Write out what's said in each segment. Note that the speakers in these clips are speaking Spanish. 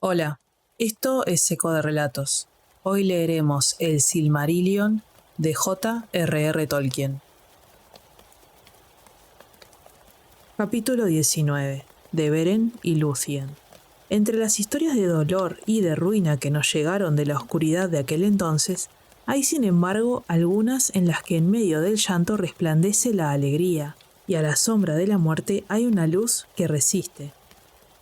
Hola, esto es Eco de Relatos. Hoy leeremos El Silmarillion de J.R.R. Tolkien. Capítulo 19. De Beren y Lúthien. Entre las historias de dolor y de ruina que nos llegaron de la oscuridad de aquel entonces, hay sin embargo algunas en las que en medio del llanto resplandece la alegría, y a la sombra de la muerte hay una luz que resiste.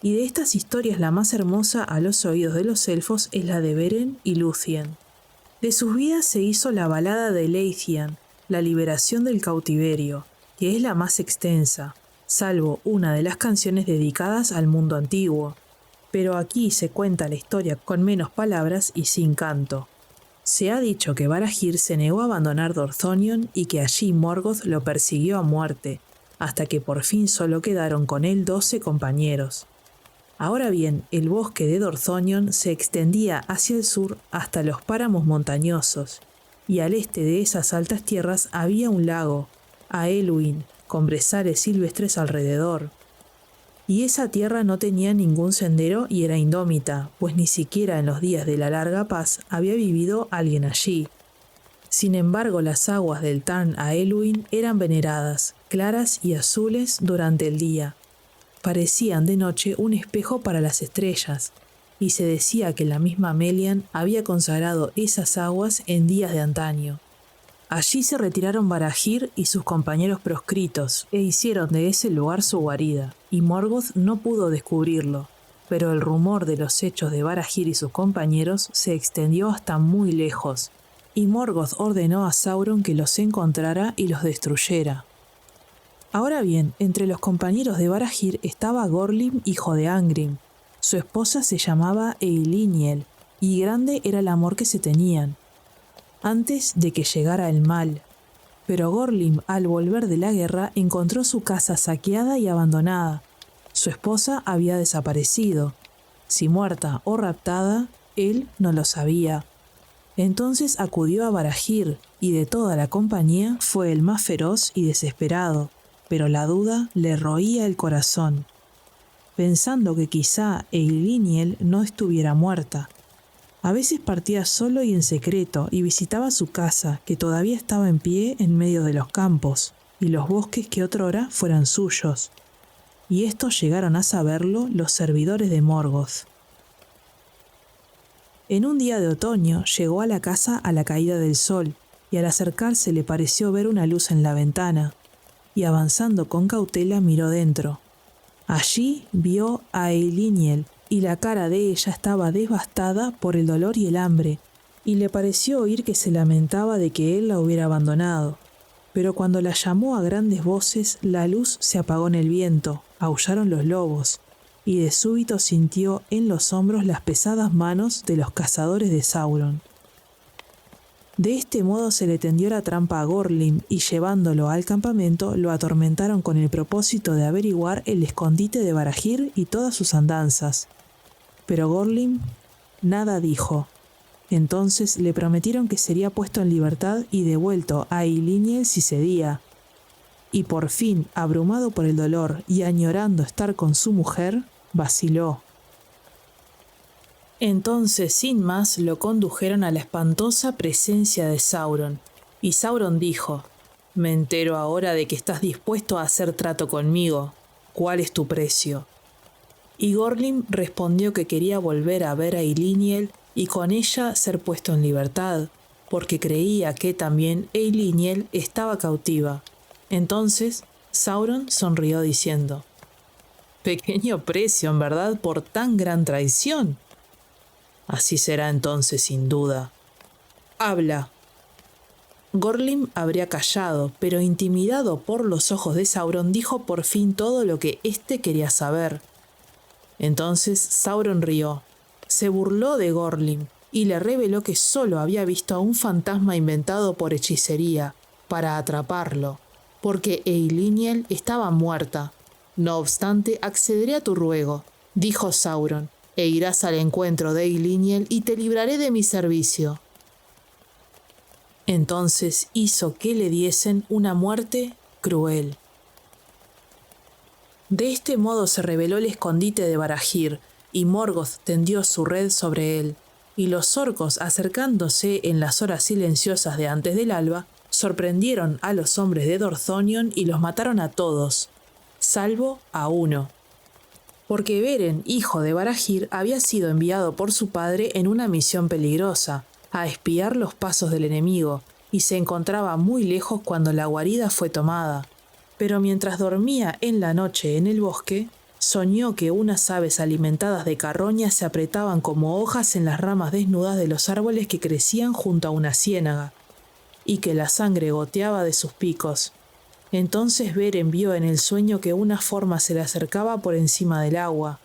Y de estas historias la más hermosa a los oídos de los elfos es la de Beren y Lúthien. De sus vidas se hizo la balada de Leithian, la liberación del cautiverio, que es la más extensa, salvo una de las canciones dedicadas al mundo antiguo. Pero aquí se cuenta la historia con menos palabras y sin canto. Se ha dicho que Barahir se negó a abandonar Dorthonion y que allí Morgoth lo persiguió a muerte, hasta que por fin solo quedaron con él 12 compañeros. Ahora bien, el bosque de Dorthonion se extendía hacia el sur hasta los páramos montañosos, y al este de esas altas tierras había un lago, Aeluin, con brezales silvestres alrededor. Y esa tierra no tenía ningún sendero y era indómita, pues ni siquiera en los días de la larga paz había vivido alguien allí. Sin embargo, las aguas del Tarn Aeluin eran veneradas, claras y azules durante el día. Parecían de noche un espejo para las estrellas, y se decía que la misma Melian había consagrado esas aguas en días de antaño. Allí se retiraron Barahir y sus compañeros proscritos, e hicieron de ese lugar su guarida, y Morgoth no pudo descubrirlo, pero el rumor de los hechos de Barahir y sus compañeros se extendió hasta muy lejos, y Morgoth ordenó a Sauron que los encontrara y los destruyera. Ahora bien, entre los compañeros de Barahir estaba Gorlim, hijo de Angrim. Su esposa se llamaba Eiliniel, y grande era el amor que se tenían, antes de que llegara el mal. Pero Gorlim, al volver de la guerra, encontró su casa saqueada y abandonada. Su esposa había desaparecido. Si muerta o raptada, él no lo sabía. Entonces acudió a Barahir, y de toda la compañía fue el más feroz y desesperado, pero la duda le roía el corazón, pensando que quizá Eiliniel no estuviera muerta. A veces partía solo y en secreto y visitaba su casa, que todavía estaba en pie en medio de los campos y los bosques que otrora fueran suyos. Y esto llegaron a saberlo los servidores de Morgoth. En un día de otoño llegó a la casa a la caída del sol, y al acercarse le pareció ver una luz en la ventana, y avanzando con cautela miró dentro. Allí vio a Eiliniel, y la cara de ella estaba devastada por el dolor y el hambre, y le pareció oír que se lamentaba de que él la hubiera abandonado. Pero cuando la llamó a grandes voces, la luz se apagó en el viento, aullaron los lobos, y de súbito sintió en los hombros las pesadas manos de los cazadores de Sauron. De este modo se le tendió la trampa a Gorlim y llevándolo al campamento lo atormentaron con el propósito de averiguar el escondite de Barahir y todas sus andanzas. Pero Gorlim nada dijo. Entonces le prometieron que sería puesto en libertad y devuelto a Eiliniel si cedía. Y por fin, abrumado por el dolor y añorando estar con su mujer, vaciló. Entonces, sin más, lo condujeron a la espantosa presencia de Sauron, y Sauron dijo: «Me entero ahora de que estás dispuesto a hacer trato conmigo. ¿Cuál es tu precio?» Y Gorlim respondió que quería volver a ver a Eiliniel y con ella ser puesto en libertad, porque creía que también Eiliniel estaba cautiva. Entonces Sauron sonrió diciendo: «Pequeño precio, en verdad, por tan gran traición». «Así será entonces, sin duda. Habla». Gorlim habría callado, pero intimidado por los ojos de Sauron, dijo por fin todo lo que éste quería saber. Entonces Sauron rió, se burló de Gorlim y le reveló que solo había visto a un fantasma inventado por hechicería para atraparlo, porque Eiliniel estaba muerta. «No obstante, accederé a tu ruego», dijo Sauron, «e irás al encuentro de Eiliniel y te libraré de mi servicio». Entonces hizo que le diesen una muerte cruel. De este modo se reveló el escondite de Barahir, y Morgoth tendió su red sobre él, y los orcos, acercándose en las horas silenciosas de antes del alba, sorprendieron a los hombres de Dorthonion y los mataron a todos, salvo a uno. Porque Beren, hijo de Barahir, había sido enviado por su padre en una misión peligrosa, a espiar los pasos del enemigo, y se encontraba muy lejos cuando la guarida fue tomada. Pero mientras dormía en la noche en el bosque, soñó que unas aves alimentadas de carroña se apretaban como hojas en las ramas desnudas de los árboles que crecían junto a una ciénaga, y que la sangre goteaba de sus picos. Entonces Beren vio en el sueño que una forma se le acercaba por encima del agua,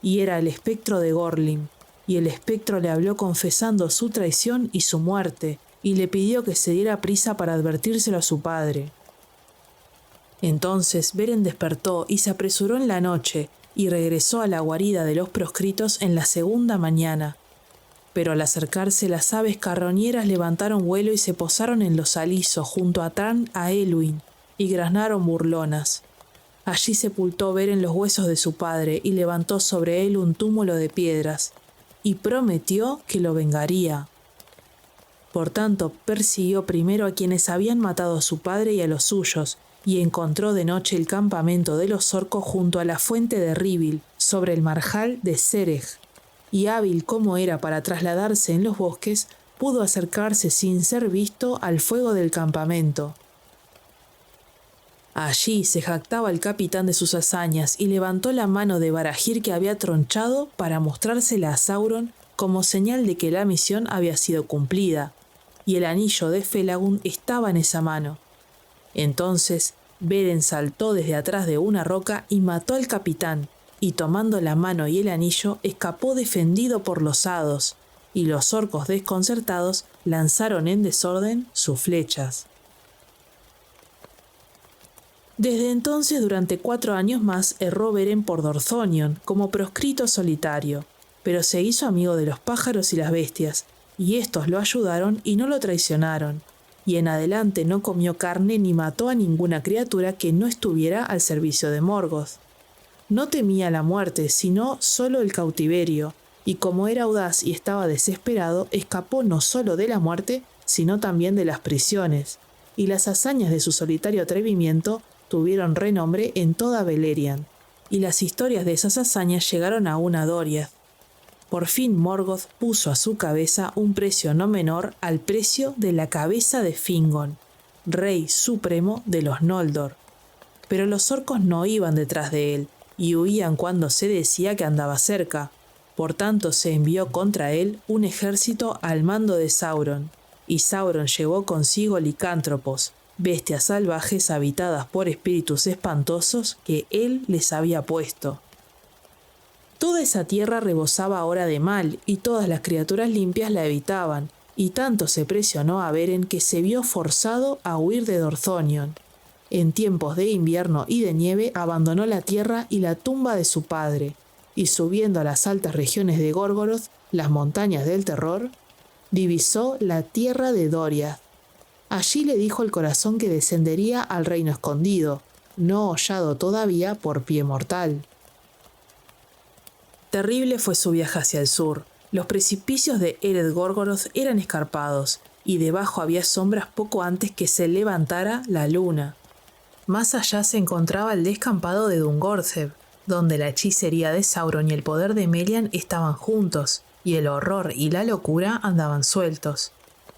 y era el espectro de Gorlim, y el espectro le habló confesando su traición y su muerte, y le pidió que se diera prisa para advertírselo a su padre. Entonces Beren despertó y se apresuró en la noche, y regresó a la guarida de los proscritos en la segunda mañana. Pero al acercarse las aves carroñeras levantaron vuelo y se posaron en los alisos junto a Tran a Elwyn, y graznaron burlonas. Allí sepultó Beren los huesos de su padre y levantó sobre él un túmulo de piedras, y prometió que lo vengaría. Por tanto, persiguió primero a quienes habían matado a su padre y a los suyos, y encontró de noche el campamento de los orcos junto a la fuente de Rivil, sobre el marjal de Sereg, y hábil como era para trasladarse en los bosques, pudo acercarse sin ser visto al fuego del campamento. Allí se jactaba el capitán de sus hazañas y levantó la mano de Barahir que había tronchado para mostrársela a Sauron como señal de que la misión había sido cumplida, y el anillo de Felagund estaba en esa mano. Entonces Beren saltó desde atrás de una roca y mató al capitán, y tomando la mano y el anillo escapó defendido por los hados, y los orcos desconcertados lanzaron en desorden sus flechas. Desde entonces, durante 4 años más, erró Beren por Dorthonion como proscrito solitario, pero se hizo amigo de los pájaros y las bestias, y estos lo ayudaron y no lo traicionaron, y en adelante no comió carne ni mató a ninguna criatura que no estuviera al servicio de Morgoth. No temía la muerte, sino solo el cautiverio, y como era audaz y estaba desesperado, escapó no solo de la muerte, sino también de las prisiones, y las hazañas de su solitario atrevimiento tuvieron renombre en toda Beleriand, y las historias de esas hazañas llegaron aún a Doriath. Por fin Morgoth puso a su cabeza un precio no menor al precio de la cabeza de Fingon, rey supremo de los Noldor. Pero los orcos no iban detrás de él, y huían cuando se decía que andaba cerca. Por tanto se envió contra él un ejército al mando de Sauron, y Sauron llevó consigo licántropos, bestias salvajes habitadas por espíritus espantosos que él les había puesto. Toda esa tierra rebosaba ahora de mal, y todas las criaturas limpias la evitaban, y tanto se presionó a Beren que se vio forzado a huir de Dorthonion. En tiempos de invierno y de nieve abandonó la tierra y la tumba de su padre, y subiendo a las altas regiones de Gorgoroth, las montañas del terror, divisó la tierra de Doriath. Allí le dijo el corazón que descendería al reino escondido, no hollado todavía por pie mortal. Terrible fue su viaje hacia el sur. Los precipicios de Ered Gorgoroth eran escarpados, y debajo había sombras poco antes que se levantara la luna. Más allá se encontraba el descampado de Dungorceb, donde la hechicería de Sauron y el poder de Melian estaban juntos, y el horror y la locura andaban sueltos.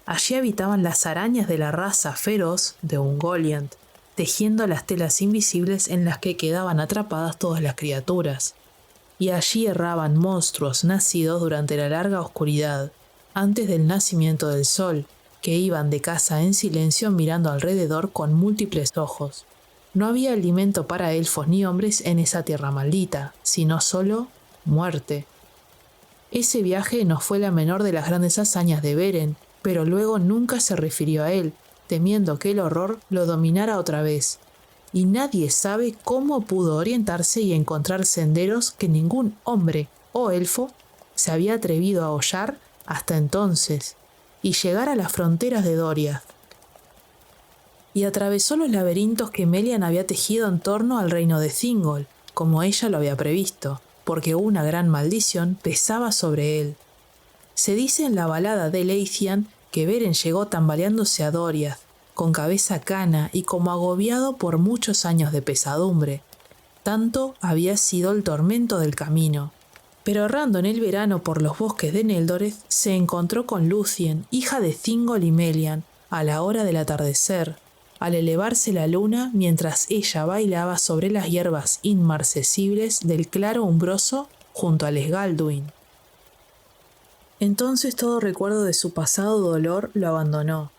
Allí habitaban las arañas de la raza feroz de Ungoliant, tejiendo las telas invisibles en las que quedaban atrapadas todas las criaturas. Y allí erraban monstruos nacidos durante la larga oscuridad, antes del nacimiento del sol, que iban de caza en silencio mirando alrededor con múltiples ojos. No había alimento para elfos ni hombres en esa tierra maldita, sino solo muerte. Ese viaje no fue la menor de las grandes hazañas de Beren, pero luego nunca se refirió a él, temiendo que el horror lo dominara otra vez. Y nadie sabe cómo pudo orientarse y encontrar senderos que ningún hombre o elfo se había atrevido a hollar hasta entonces, y llegar a las fronteras de Doriath. Y atravesó los laberintos que Melian había tejido en torno al reino de Thingol, como ella lo había previsto, porque una gran maldición pesaba sobre él. Se dice en la balada de Leithian que Beren llegó tambaleándose a Doriath, con cabeza cana y como agobiado por muchos años de pesadumbre. Tanto había sido el tormento del camino. Pero errando en el verano por los bosques de Neldoreth, se encontró con Lúthien, hija de Thingol y Melian, a la hora del atardecer, al elevarse la luna mientras ella bailaba sobre las hierbas inmarcesibles del claro umbroso junto al Esgalduin. Entonces todo recuerdo de su pasado dolor lo abandonó,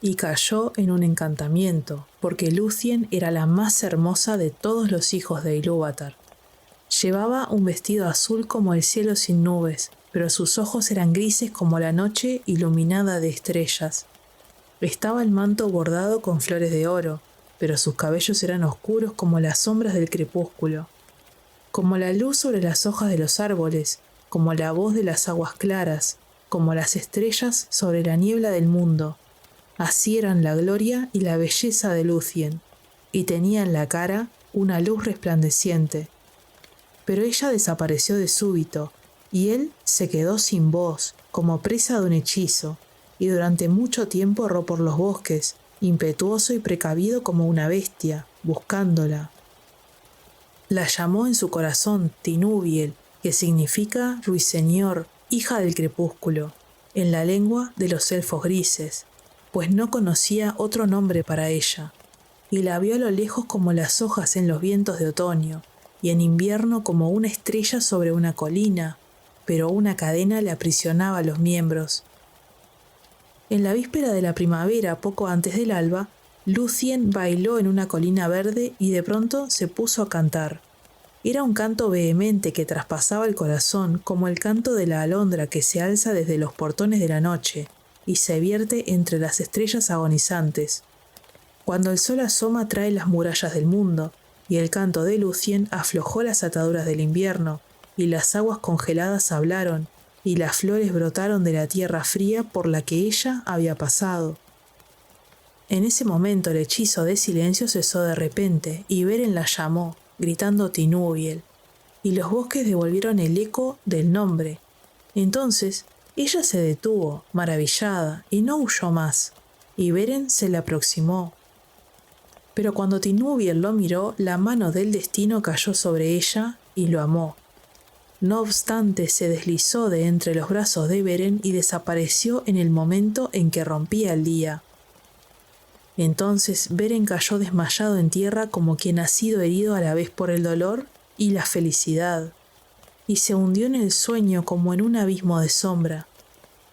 y cayó en un encantamiento, porque Lúthien era la más hermosa de todos los hijos de Ilúvatar. Llevaba un vestido azul como el cielo sin nubes, pero sus ojos eran grises como la noche iluminada de estrellas. Estaba el manto bordado con flores de oro, pero sus cabellos eran oscuros como las sombras del crepúsculo, como la luz sobre las hojas de los árboles, como la voz de las aguas claras, como las estrellas sobre la niebla del mundo. Así eran la gloria y la belleza de Lúthien, y tenía en la cara una luz resplandeciente. Pero ella desapareció de súbito, y él se quedó sin voz, como presa de un hechizo, y durante mucho tiempo erró por los bosques, impetuoso y precavido como una bestia, buscándola. La llamó en su corazón Tinúbiel, que significa ruiseñor, hija del crepúsculo, en la lengua de los elfos grises, pues no conocía otro nombre para ella, y la vio a lo lejos como las hojas en los vientos de otoño, y en invierno como una estrella sobre una colina, pero una cadena le aprisionaba los miembros. En la víspera de la primavera, poco antes del alba, Lúthien bailó en una colina verde y de pronto se puso a cantar. Era un canto vehemente que traspasaba el corazón, como el canto de la alondra que se alza desde los portones de la noche y se vierte entre las estrellas agonizantes. Cuando el sol asoma trae las murallas del mundo, y el canto de Lúthien aflojó las ataduras del invierno, y las aguas congeladas hablaron, y las flores brotaron de la tierra fría por la que ella había pasado. En ese momento el hechizo de silencio cesó de repente, y Beren la llamó, gritando Tinúbiel, y los bosques devolvieron el eco del nombre. Entonces ella se detuvo, maravillada, y no huyó más, y Beren se le aproximó. Pero cuando Tinúbiel lo miró, la mano del destino cayó sobre ella y lo amó. No obstante, se deslizó de entre los brazos de Beren y desapareció en el momento en que rompía el día. Entonces Beren cayó desmayado en tierra como quien ha sido herido a la vez por el dolor y la felicidad, y se hundió en el sueño como en un abismo de sombra,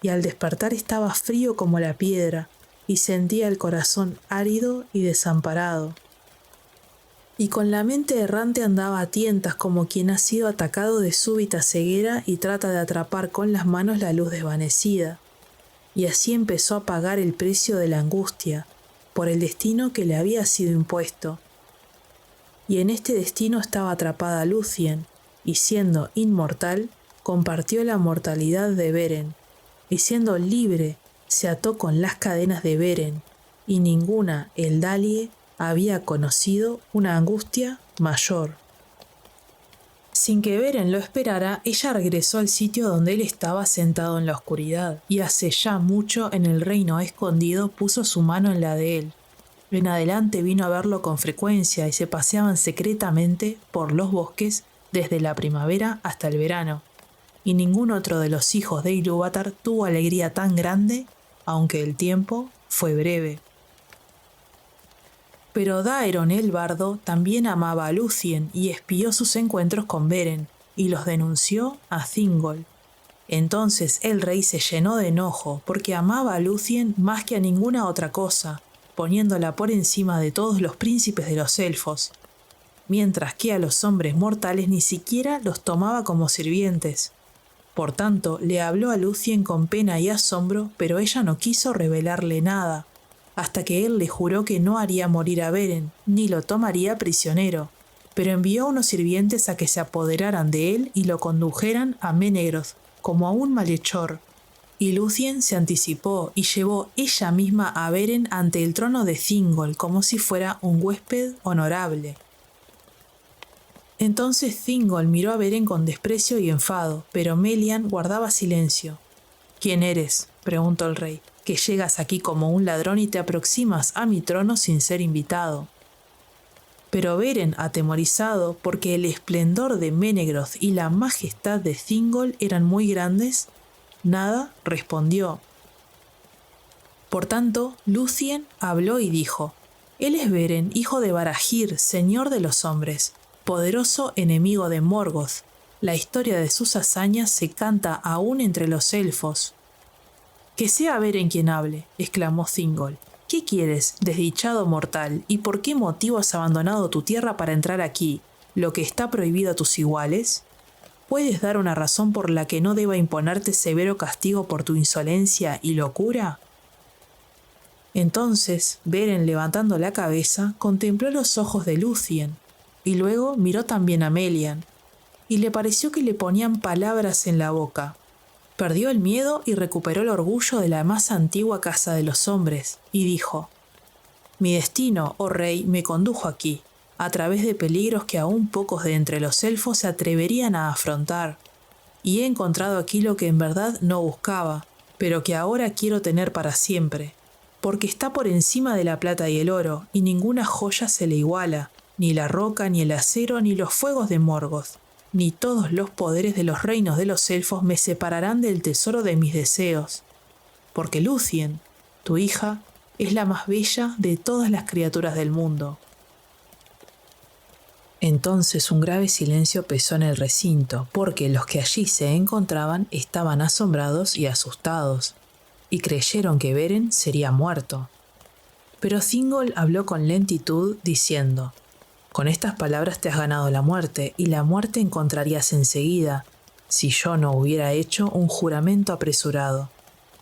y al despertar estaba frío como la piedra, y sentía el corazón árido y desamparado. Y con la mente errante andaba a tientas como quien ha sido atacado de súbita ceguera y trata de atrapar con las manos la luz desvanecida. Y así empezó a pagar el precio de la angustia, por el destino que le había sido impuesto. Y en este destino estaba atrapada Lúthien, y siendo inmortal, compartió la mortalidad de Beren, y siendo libre, se ató con las cadenas de Beren, y ninguna Eldalie había conocido una angustia mayor. Sin que Beren lo esperara, ella regresó al sitio donde él estaba sentado en la oscuridad, y hace ya mucho en el reino escondido puso su mano en la de él. En adelante vino a verlo con frecuencia y se paseaban secretamente por los bosques desde la primavera hasta el verano, y ningún otro de los hijos de Ilúvatar tuvo alegría tan grande, aunque el tiempo fue breve. Pero Daeron el bardo también amaba a Lúthien y espió sus encuentros con Beren, y los denunció a Thingol. Entonces el rey se llenó de enojo porque amaba a Lúthien más que a ninguna otra cosa, poniéndola por encima de todos los príncipes de los elfos, mientras que a los hombres mortales ni siquiera los tomaba como sirvientes. Por tanto, le habló a Lúthien con pena y asombro, pero ella no quiso revelarle nada, hasta que él le juró que no haría morir a Beren, ni lo tomaría prisionero, pero envió a unos sirvientes a que se apoderaran de él y lo condujeran a Menegroth, como a un malhechor. Y Lúthien se anticipó y llevó ella misma a Beren ante el trono de Thingol como si fuera un huésped honorable. Entonces Thingol miró a Beren con desprecio y enfado, pero Melian guardaba silencio. «¿Quién eres?», preguntó el rey, «que llegas aquí como un ladrón y te aproximas a mi trono sin ser invitado». Pero Beren, atemorizado porque el esplendor de Menegroth y la majestad de Thingol eran muy grandes, nada respondió. Por tanto, Lúthien habló y dijo: «Él es Beren, hijo de Barahir, señor de los hombres, poderoso enemigo de Morgoth. La historia de sus hazañas se canta aún entre los elfos». «Que sea Beren quien hable», exclamó Thingol. «¿Qué quieres, desdichado mortal, y por qué motivo has abandonado tu tierra para entrar aquí, lo que está prohibido a tus iguales? ¿Puedes dar una razón por la que no deba imponerte severo castigo por tu insolencia y locura?» Entonces, Beren, levantando la cabeza, contempló los ojos de Lúthien, y luego miró también a Melian, y le pareció que le ponían palabras en la boca. Perdió el miedo y recuperó el orgullo de la más antigua casa de los hombres, y dijo: «Mi destino, oh rey, me condujo aquí, a través de peligros que aún pocos de entre los elfos se atreverían a afrontar, y he encontrado aquí lo que en verdad no buscaba, pero que ahora quiero tener para siempre, porque está por encima de la plata y el oro, y ninguna joya se le iguala, ni la roca, ni el acero, ni los fuegos de Morgoth, ni todos los poderes de los reinos de los elfos me separarán del tesoro de mis deseos, porque Lúthien, tu hija, es la más bella de todas las criaturas del mundo». Entonces un grave silencio pesó en el recinto, porque los que allí se encontraban estaban asombrados y asustados, y creyeron que Beren sería muerto. Pero Thingol habló con lentitud, diciendo: «Con estas palabras te has ganado la muerte, y la muerte encontrarías enseguida, si yo no hubiera hecho un juramento apresurado,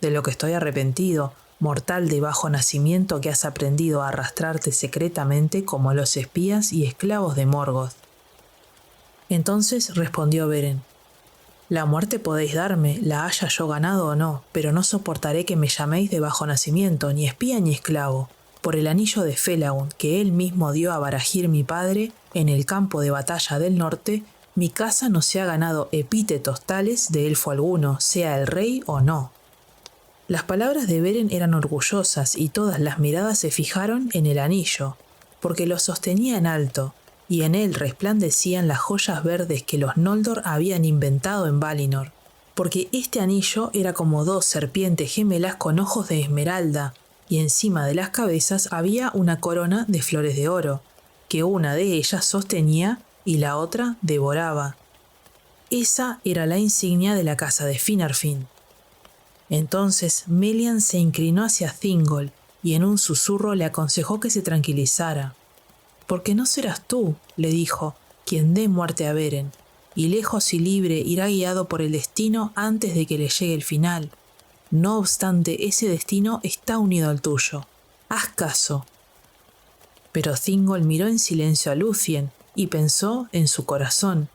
de lo que estoy arrepentido, mortal de bajo nacimiento que has aprendido a arrastrarte secretamente como los espías y esclavos de Morgoth». Entonces respondió Beren: «La muerte podéis darme, la haya yo ganado o no, pero no soportaré que me llaméis de bajo nacimiento, ni espía ni esclavo. Por el anillo de Felaun, que él mismo dio a Barahir mi padre, en el campo de batalla del norte, mi casa no se ha ganado epítetos tales de elfo alguno, sea el rey o no». Las palabras de Beren eran orgullosas y todas las miradas se fijaron en el anillo, porque lo sostenía en alto, y en él resplandecían las joyas verdes que los Noldor habían inventado en Valinor, porque este anillo era como dos serpientes gemelas con ojos de esmeralda, y encima de las cabezas había una corona de flores de oro, que una de ellas sostenía y la otra devoraba. Esa era la insignia de la casa de Finarfin. Entonces Melian se inclinó hacia Thingol y en un susurro le aconsejó que se tranquilizara. «Porque no serás tú», le dijo, «quien dé muerte a Beren, y lejos y libre irá guiado por el destino antes de que le llegue el final. No obstante, ese destino está unido al tuyo. Haz caso». Pero Thingol miró en silencio a Lúthien y pensó en su corazón: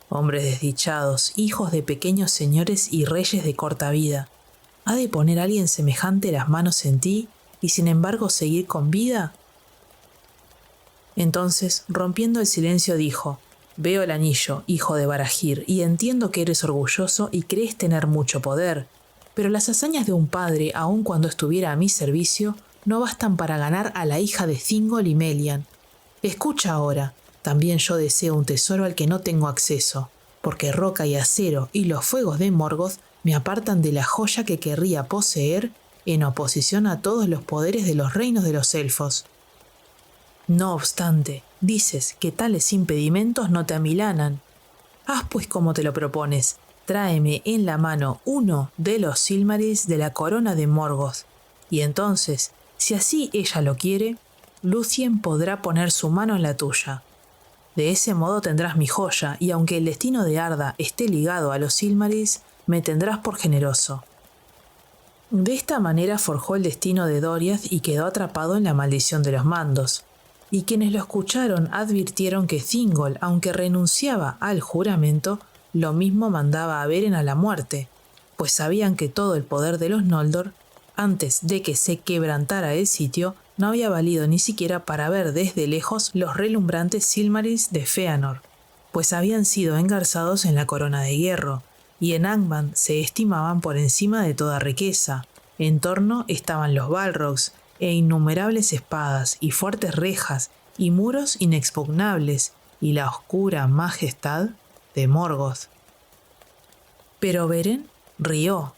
«Hombres desdichados, hijos de pequeños señores y reyes de corta vida. ¿Ha de poner alguien semejante las manos en ti y sin embargo seguir con vida?». Entonces, rompiendo el silencio, dijo: «Veo el anillo, hijo de Barahir, y entiendo que eres orgulloso y crees tener mucho poder, pero las hazañas de un padre, aun cuando estuviera a mi servicio, no bastan para ganar a la hija de Thingol y Melian. Escucha ahora, también yo deseo un tesoro al que no tengo acceso, porque roca y acero y los fuegos de Morgoth me apartan de la joya que querría poseer en oposición a todos los poderes de los reinos de los elfos. No obstante, dices que tales impedimentos no te amilanan. Haz pues como te lo propones, tráeme en la mano uno de los Silmarils de la corona de Morgoth, y entonces, si así ella lo quiere, Lúthien podrá poner su mano en la tuya. De ese modo tendrás mi joya, y aunque el destino de Arda esté ligado a los Silmarils, me tendrás por generoso». De esta manera forjó el destino de Doriath y quedó atrapado en la maldición de los mandos. Y quienes lo escucharon advirtieron que Thingol, aunque renunciaba al juramento, lo mismo mandaba a Beren a la muerte, pues sabían que todo el poder de los Noldor, antes de que se quebrantara el sitio, no había valido ni siquiera para ver desde lejos los relumbrantes Silmarils de Fëanor. pues habían sido engarzados en la corona de hierro, y en Angband se estimaban por encima de toda riqueza. En torno estaban los Balrogs, e innumerables espadas, y fuertes rejas, y muros inexpugnables, y la oscura majestad de Morgoth. Pero Beren rió.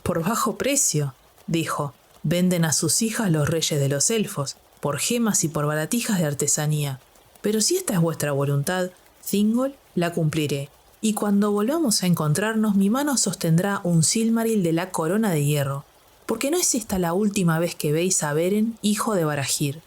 «Por bajo precio», dijo, «venden a sus hijas los reyes de los elfos, por gemas y por baratijas de artesanía. Pero si esta es vuestra voluntad, Thingol, la cumpliré, y cuando volvamos a encontrarnos mi mano sostendrá un Silmaril de la corona de hierro, porque no es esta la última vez que veis a Beren, hijo de Barahir».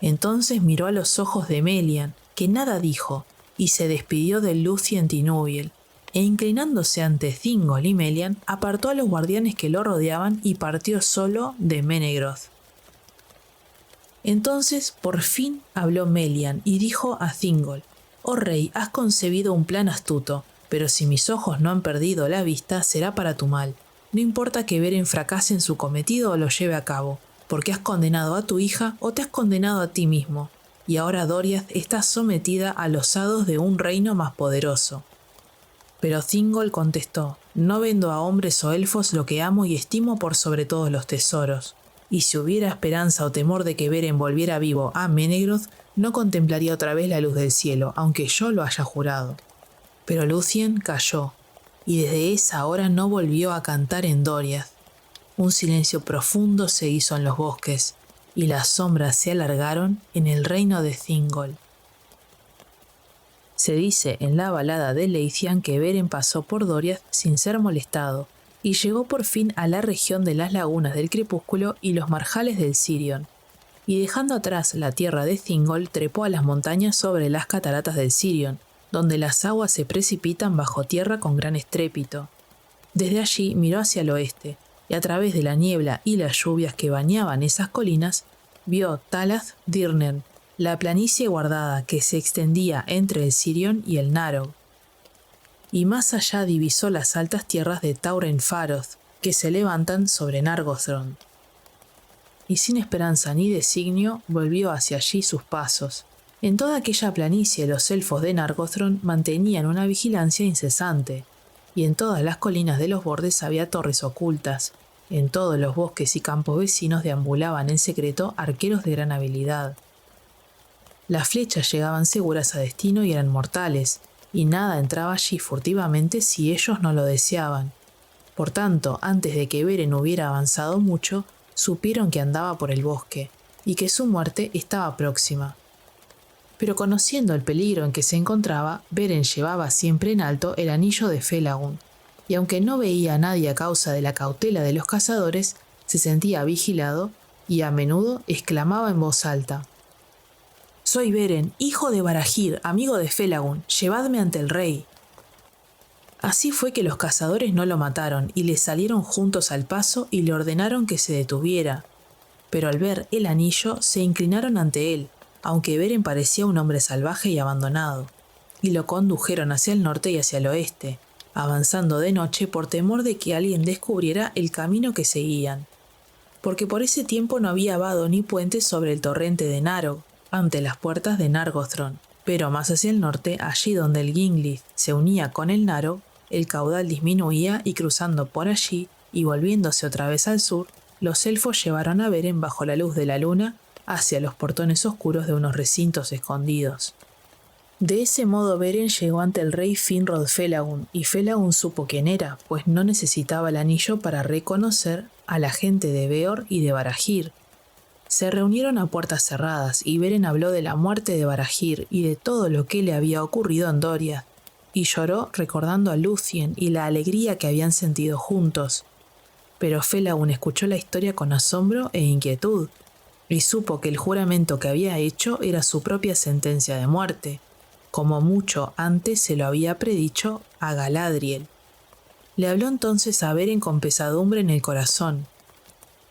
Entonces miró a los ojos de Melian, que nada dijo, y se despidió de Lúthien Tinúbiel, e inclinándose ante Thingol y Melian, apartó a los guardianes que lo rodeaban y partió solo de Menegroth. Entonces por fin habló Melian y dijo a Thingol: «Oh rey, has concebido un plan astuto, pero si mis ojos no han perdido la vista, será para tu mal. No importa que Beren fracase en su cometido o lo lleve a cabo, porque has condenado a tu hija o te has condenado a ti mismo, y ahora Doriath está sometida a los hados de un reino más poderoso». Pero Thingol contestó: «No vendo a hombres o elfos lo que amo y estimo por sobre todos los tesoros. Y si hubiera esperanza o temor de que Beren volviera vivo a Menegroth, no contemplaría otra vez la luz del cielo, aunque yo lo haya jurado». Pero Lúthien calló, y desde esa hora no volvió a cantar en Doriath. Un silencio profundo se hizo en los bosques, y las sombras se alargaron en el reino de Thingol. Se dice en la balada de Leithian que Beren pasó por Doriath sin ser molestado, y llegó por fin a la región de las lagunas del crepúsculo y los marjales del Sirion, y dejando atrás la tierra de Thingol, trepó a las montañas sobre las cataratas del Sirion, donde las aguas se precipitan bajo tierra con gran estrépito. Desde allí miró hacia el oeste, y a través de la niebla y las lluvias que bañaban esas colinas, vio Talath Dirnen, la planicie guardada que se extendía entre el Sirion y el Narog. Y más allá divisó las altas tierras de Tauren-Faroth, que se levantan sobre Nargothrond. Y sin esperanza ni designio, volvió hacia allí sus pasos. En toda aquella planicie los elfos de Nargothrond mantenían una vigilancia incesante, y en todas las colinas de los bordes había torres ocultas. En todos los bosques y campos vecinos deambulaban en secreto arqueros de gran habilidad. Las flechas llegaban seguras a destino y eran mortales, y nada entraba allí furtivamente si ellos no lo deseaban. Por tanto, antes de que Beren hubiera avanzado mucho, supieron que andaba por el bosque, y que su muerte estaba próxima. Pero conociendo el peligro en que se encontraba, Beren llevaba siempre en alto el anillo de Felagund, y aunque no veía a nadie a causa de la cautela de los cazadores, se sentía vigilado y a menudo exclamaba en voz alta: «Soy Beren, hijo de Barahir, amigo de Felagund, llevadme ante el rey». Así fue que los cazadores no lo mataron y le salieron juntos al paso y le ordenaron que se detuviera. Pero al ver el anillo se inclinaron ante él, aunque Beren parecía un hombre salvaje y abandonado, y lo condujeron hacia el norte y hacia el oeste, avanzando de noche por temor de que alguien descubriera el camino que seguían, porque por ese tiempo no había vado ni puente sobre el torrente de Narog, ante las puertas de Nargothrond, pero más hacia el norte, allí donde el Gimli se unía con el Narog, el caudal disminuía y cruzando por allí y volviéndose otra vez al sur, los elfos llevaron a Beren bajo la luz de la luna hacia los portones oscuros de unos recintos escondidos. De ese modo Beren llegó ante el rey Finrod Felagund, y Felagund supo quién era, pues no necesitaba el anillo para reconocer a la gente de Beor y de Barahir. Se reunieron a puertas cerradas, y Beren habló de la muerte de Barahir y de todo lo que le había ocurrido en Doriath, y lloró recordando a Lúthien y la alegría que habían sentido juntos. Pero Felagund escuchó la historia con asombro e inquietud, y supo que el juramento que había hecho era su propia sentencia de muerte, como mucho antes se lo había predicho a Galadriel. Le habló entonces a Beren con pesadumbre en el corazón.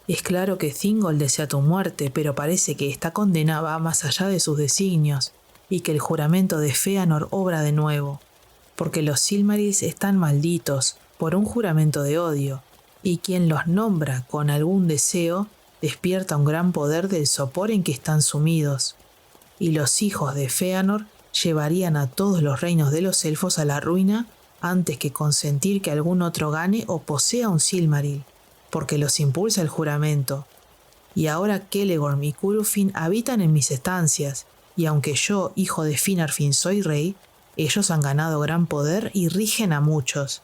«Es claro que Thingol desea tu muerte, pero parece que esta condena va más allá de sus designios, y que el juramento de Fëanor obra de nuevo, porque los Silmarils están malditos por un juramento de odio, y quien los nombra con algún deseo despierta un gran poder del sopor en que están sumidos, y los hijos de Fëanor llevarían a todos los reinos de los elfos a la ruina antes que consentir que algún otro gane o posea un Silmaril, porque los impulsa el juramento. Y ahora Celegorm y Curufin habitan en mis estancias, y aunque yo, hijo de Finarfin, soy rey, ellos han ganado gran poder y rigen a muchos.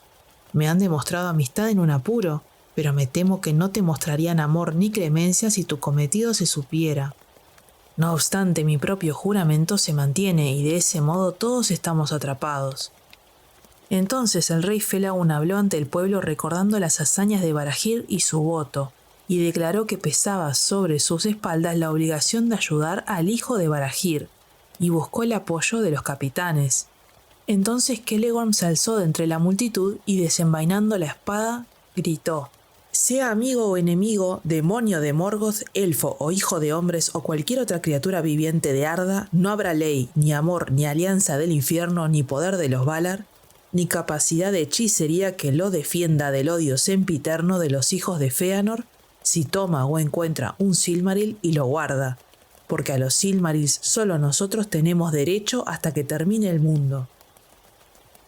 Me han demostrado amistad en un apuro, pero me temo que no te mostrarían amor ni clemencia si tu cometido se supiera. No obstante, mi propio juramento se mantiene y de ese modo todos estamos atrapados. Entonces el rey Felagund habló ante el pueblo recordando las hazañas de Barahir y su voto, y declaró que pesaba sobre sus espaldas la obligación de ayudar al hijo de Barahir, y buscó el apoyo de los capitanes. Entonces Celegorm se alzó de entre la multitud y desenvainando la espada, gritó: «Sea amigo o enemigo, demonio de Morgoth, elfo o hijo de hombres o cualquier otra criatura viviente de Arda, no habrá ley, ni amor, ni alianza del infierno, ni poder de los Valar, ni capacidad de hechicería que lo defienda del odio sempiterno de los hijos de Feanor, si toma o encuentra un Silmaril y lo guarda, porque a los Silmarils solo nosotros tenemos derecho hasta que termine el mundo».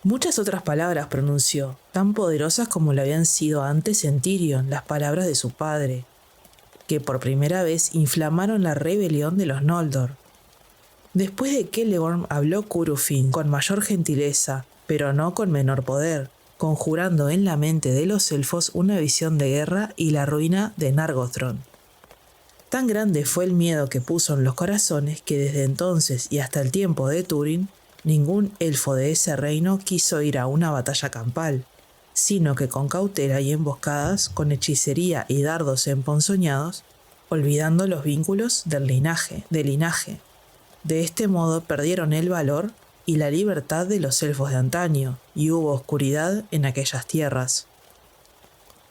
Muchas otras palabras pronunció, tan poderosas como lo habían sido antes en Tirion las palabras de su padre, que por primera vez inflamaron la rebelión de los Noldor. Después de Celegorm habló Curufin con mayor gentileza, pero no con menor poder, conjurando en la mente de los elfos una visión de guerra y la ruina de Nargothrond. Tan grande fue el miedo que puso en los corazones que desde entonces y hasta el tiempo de Túrin, ningún elfo de ese reino quiso ir a una batalla campal, sino que con cautela y emboscadas, con hechicería y dardos emponzoñados, olvidando los vínculos del linaje. De este modo perdieron el valor y la libertad de los elfos de antaño, y hubo oscuridad en aquellas tierras.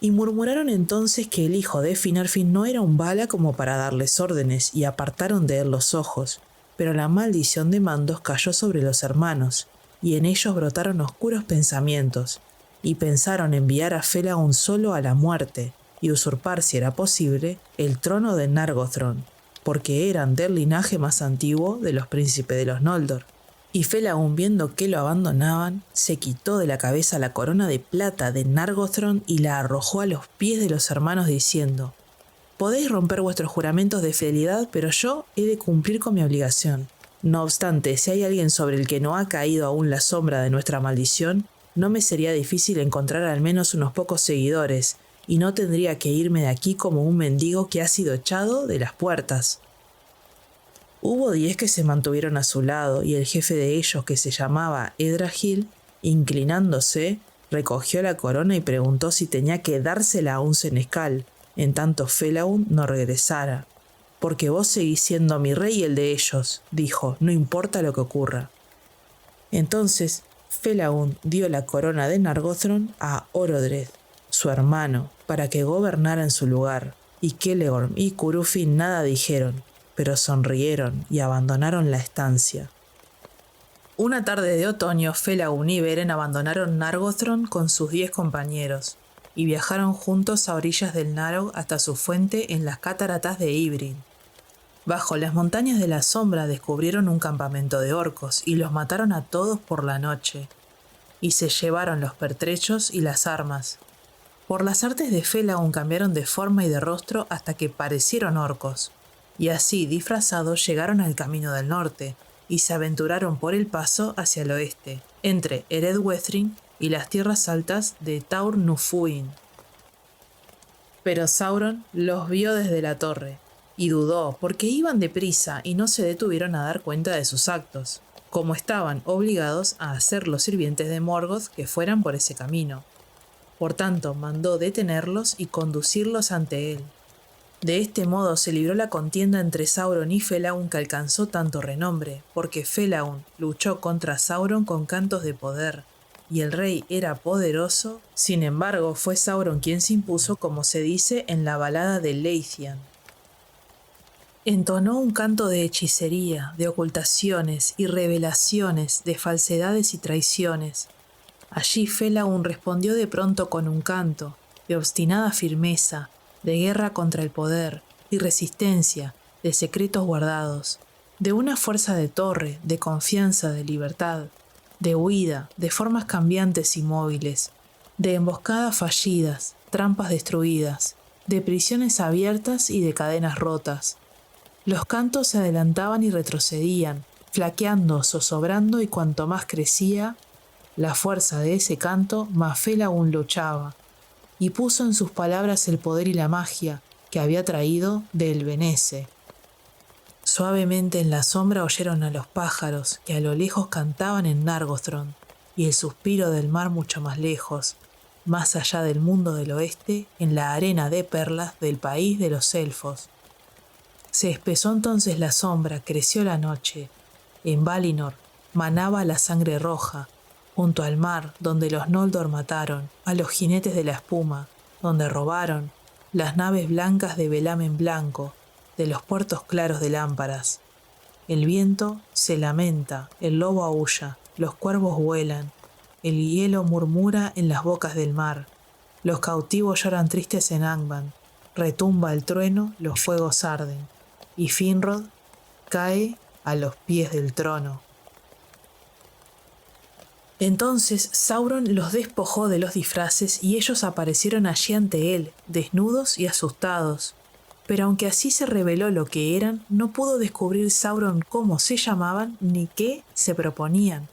Y murmuraron entonces que el hijo de Finarfin no era un Vala como para darles órdenes, y apartaron de él los ojos, pero la maldición de Mandos cayó sobre los hermanos, y en ellos brotaron oscuros pensamientos, y pensaron enviar a Felagund solo a la muerte, y usurpar, si era posible, el trono de Nargothrond, porque eran del linaje más antiguo de los príncipes de los Noldor. Y Felagund, viendo que lo abandonaban, se quitó de la cabeza la corona de plata de Nargothrond y la arrojó a los pies de los hermanos diciendo: «Podéis romper vuestros juramentos de fidelidad, pero yo he de cumplir con mi obligación. No obstante, si hay alguien sobre el que no ha caído aún la sombra de nuestra maldición, no me sería difícil encontrar al menos unos pocos seguidores, y no tendría que irme de aquí como un mendigo que ha sido echado de las puertas». Hubo 10 que se mantuvieron a su lado, y el jefe de ellos, que se llamaba Edragil, inclinándose, recogió la corona y preguntó si tenía que dársela a un senescal, en tanto Felagund no regresara. «Porque vos seguís siendo mi rey y el de ellos», dijo, «no importa lo que ocurra». Entonces Felagund dio la corona de Nargothrond a Orodred, su hermano, para que gobernara en su lugar, y Celegorm y Curufin nada dijeron, pero sonrieron y abandonaron la estancia. Una tarde de otoño, Felagund y Beren abandonaron Nargothrond con sus 10 compañeros, y viajaron juntos a orillas del Narog hasta su fuente en las cataratas de Ibrin. Bajo las montañas de la sombra descubrieron un campamento de orcos y los mataron a todos por la noche, y se llevaron los pertrechos y las armas. Por las artes de Felagund cambiaron de forma y de rostro hasta que parecieron orcos, y así disfrazados llegaron al camino del norte, y se aventuraron por el paso hacia el oeste, entre Eredwethrin y las tierras altas de Taur Nufuin. Pero Sauron los vio desde la torre, y dudó porque iban deprisa y no se detuvieron a dar cuenta de sus actos, como estaban obligados a hacer los sirvientes de Morgoth que fueran por ese camino. Por tanto, mandó detenerlos y conducirlos ante él. De este modo se libró la contienda entre Sauron y Felagund, que alcanzó tanto renombre, porque Felagund luchó contra Sauron con cantos de poder, y el rey era poderoso. Sin embargo, fue Sauron quien se impuso, como se dice en la balada de Leithian. Entonó un canto de hechicería, de ocultaciones y revelaciones, de falsedades y traiciones. Allí Felagund respondió de pronto con un canto, de obstinada firmeza, de guerra contra el poder y resistencia, de secretos guardados. de una fuerza de torre, de confianza, de libertad, de huida, de formas cambiantes y móviles, de emboscadas fallidas, trampas destruidas, de prisiones abiertas y de cadenas rotas. Los cantos se adelantaban y retrocedían, flaqueando, zozobrando, y cuanto más crecía la fuerza de ese canto, más Fel aún luchaba, y puso en sus palabras el poder y la magia que había traído del Benece. Suavemente en la sombra oyeron a los pájaros que a lo lejos cantaban en Nargothrond, y el suspiro del mar mucho más lejos, más allá del mundo del oeste, en la arena de perlas del país de los elfos. Se espesó entonces la sombra, creció la noche. En Valinor manaba la sangre roja, junto al mar donde los Noldor mataron a los jinetes de la espuma, donde robaron las naves blancas de velamen blanco, de los puertos claros de lámparas. El viento se lamenta, el lobo aúlla, los cuervos vuelan, el hielo murmura en las bocas del mar, los cautivos lloran tristes en Angband, retumba el trueno, los fuegos arden, y Finrod cae a los pies del trono. Entonces Sauron los despojó de los disfraces y ellos aparecieron allí ante él, desnudos y asustados. Pero aunque así se reveló lo que eran, no pudo descubrir Sauron cómo se llamaban ni qué se proponían.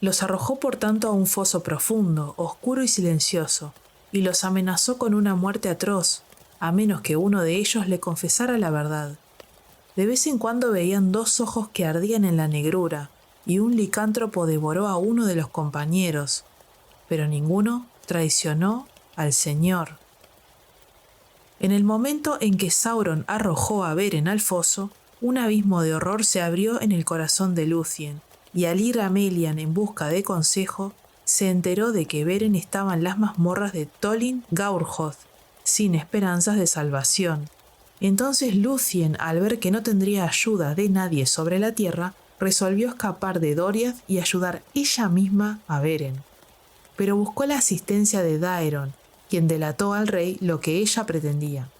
Los arrojó por tanto a un foso profundo, oscuro y silencioso, y los amenazó con una muerte atroz, a menos que uno de ellos le confesara la verdad. De vez en cuando veían dos ojos que ardían en la negrura, y un licántropo devoró a uno de los compañeros, pero ninguno traicionó al Señor. En el momento en que Sauron arrojó a Beren al foso, un abismo de horror se abrió en el corazón de Lúthien, y al ir a Melian en busca de consejo, se enteró de que Beren estaba en las mazmorras de Tolin Gaurhoth, sin esperanzas de salvación. Entonces Lúthien, al ver que no tendría ayuda de nadie sobre la tierra, resolvió escapar de Doriath y ayudar ella misma a Beren. Pero buscó la asistencia de Daeron, quien delató al rey lo que ella pretendía.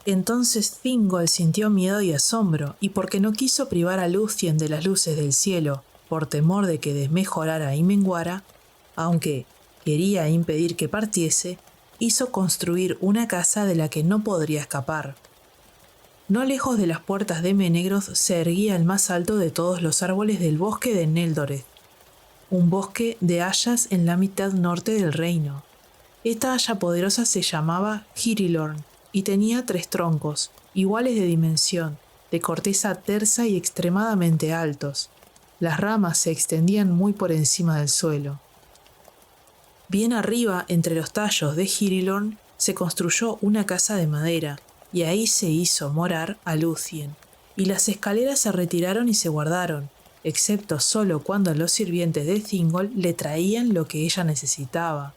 Entonces Thingol sintió miedo y asombro, y porque no quiso privar a Lúthien de las luces del cielo, por temor de que desmejorara y menguara, aunque quería impedir que partiese, hizo construir una casa de la que no podría escapar. No lejos de las puertas de Menegroth se erguía el más alto de todos los árboles del bosque de Neldoreth, un bosque de hayas en la mitad norte del reino. Esta haya poderosa se llamaba Girilorn y tenía 3 troncos, iguales de dimensión, de corteza tersa y extremadamente altos. Las ramas se extendían muy por encima del suelo. Bien arriba, entre los tallos de Girilorn, se construyó una casa de madera, y ahí se hizo morar a Lúthien, y las escaleras se retiraron y se guardaron, excepto solo cuando los sirvientes de Thingol le traían lo que ella necesitaba.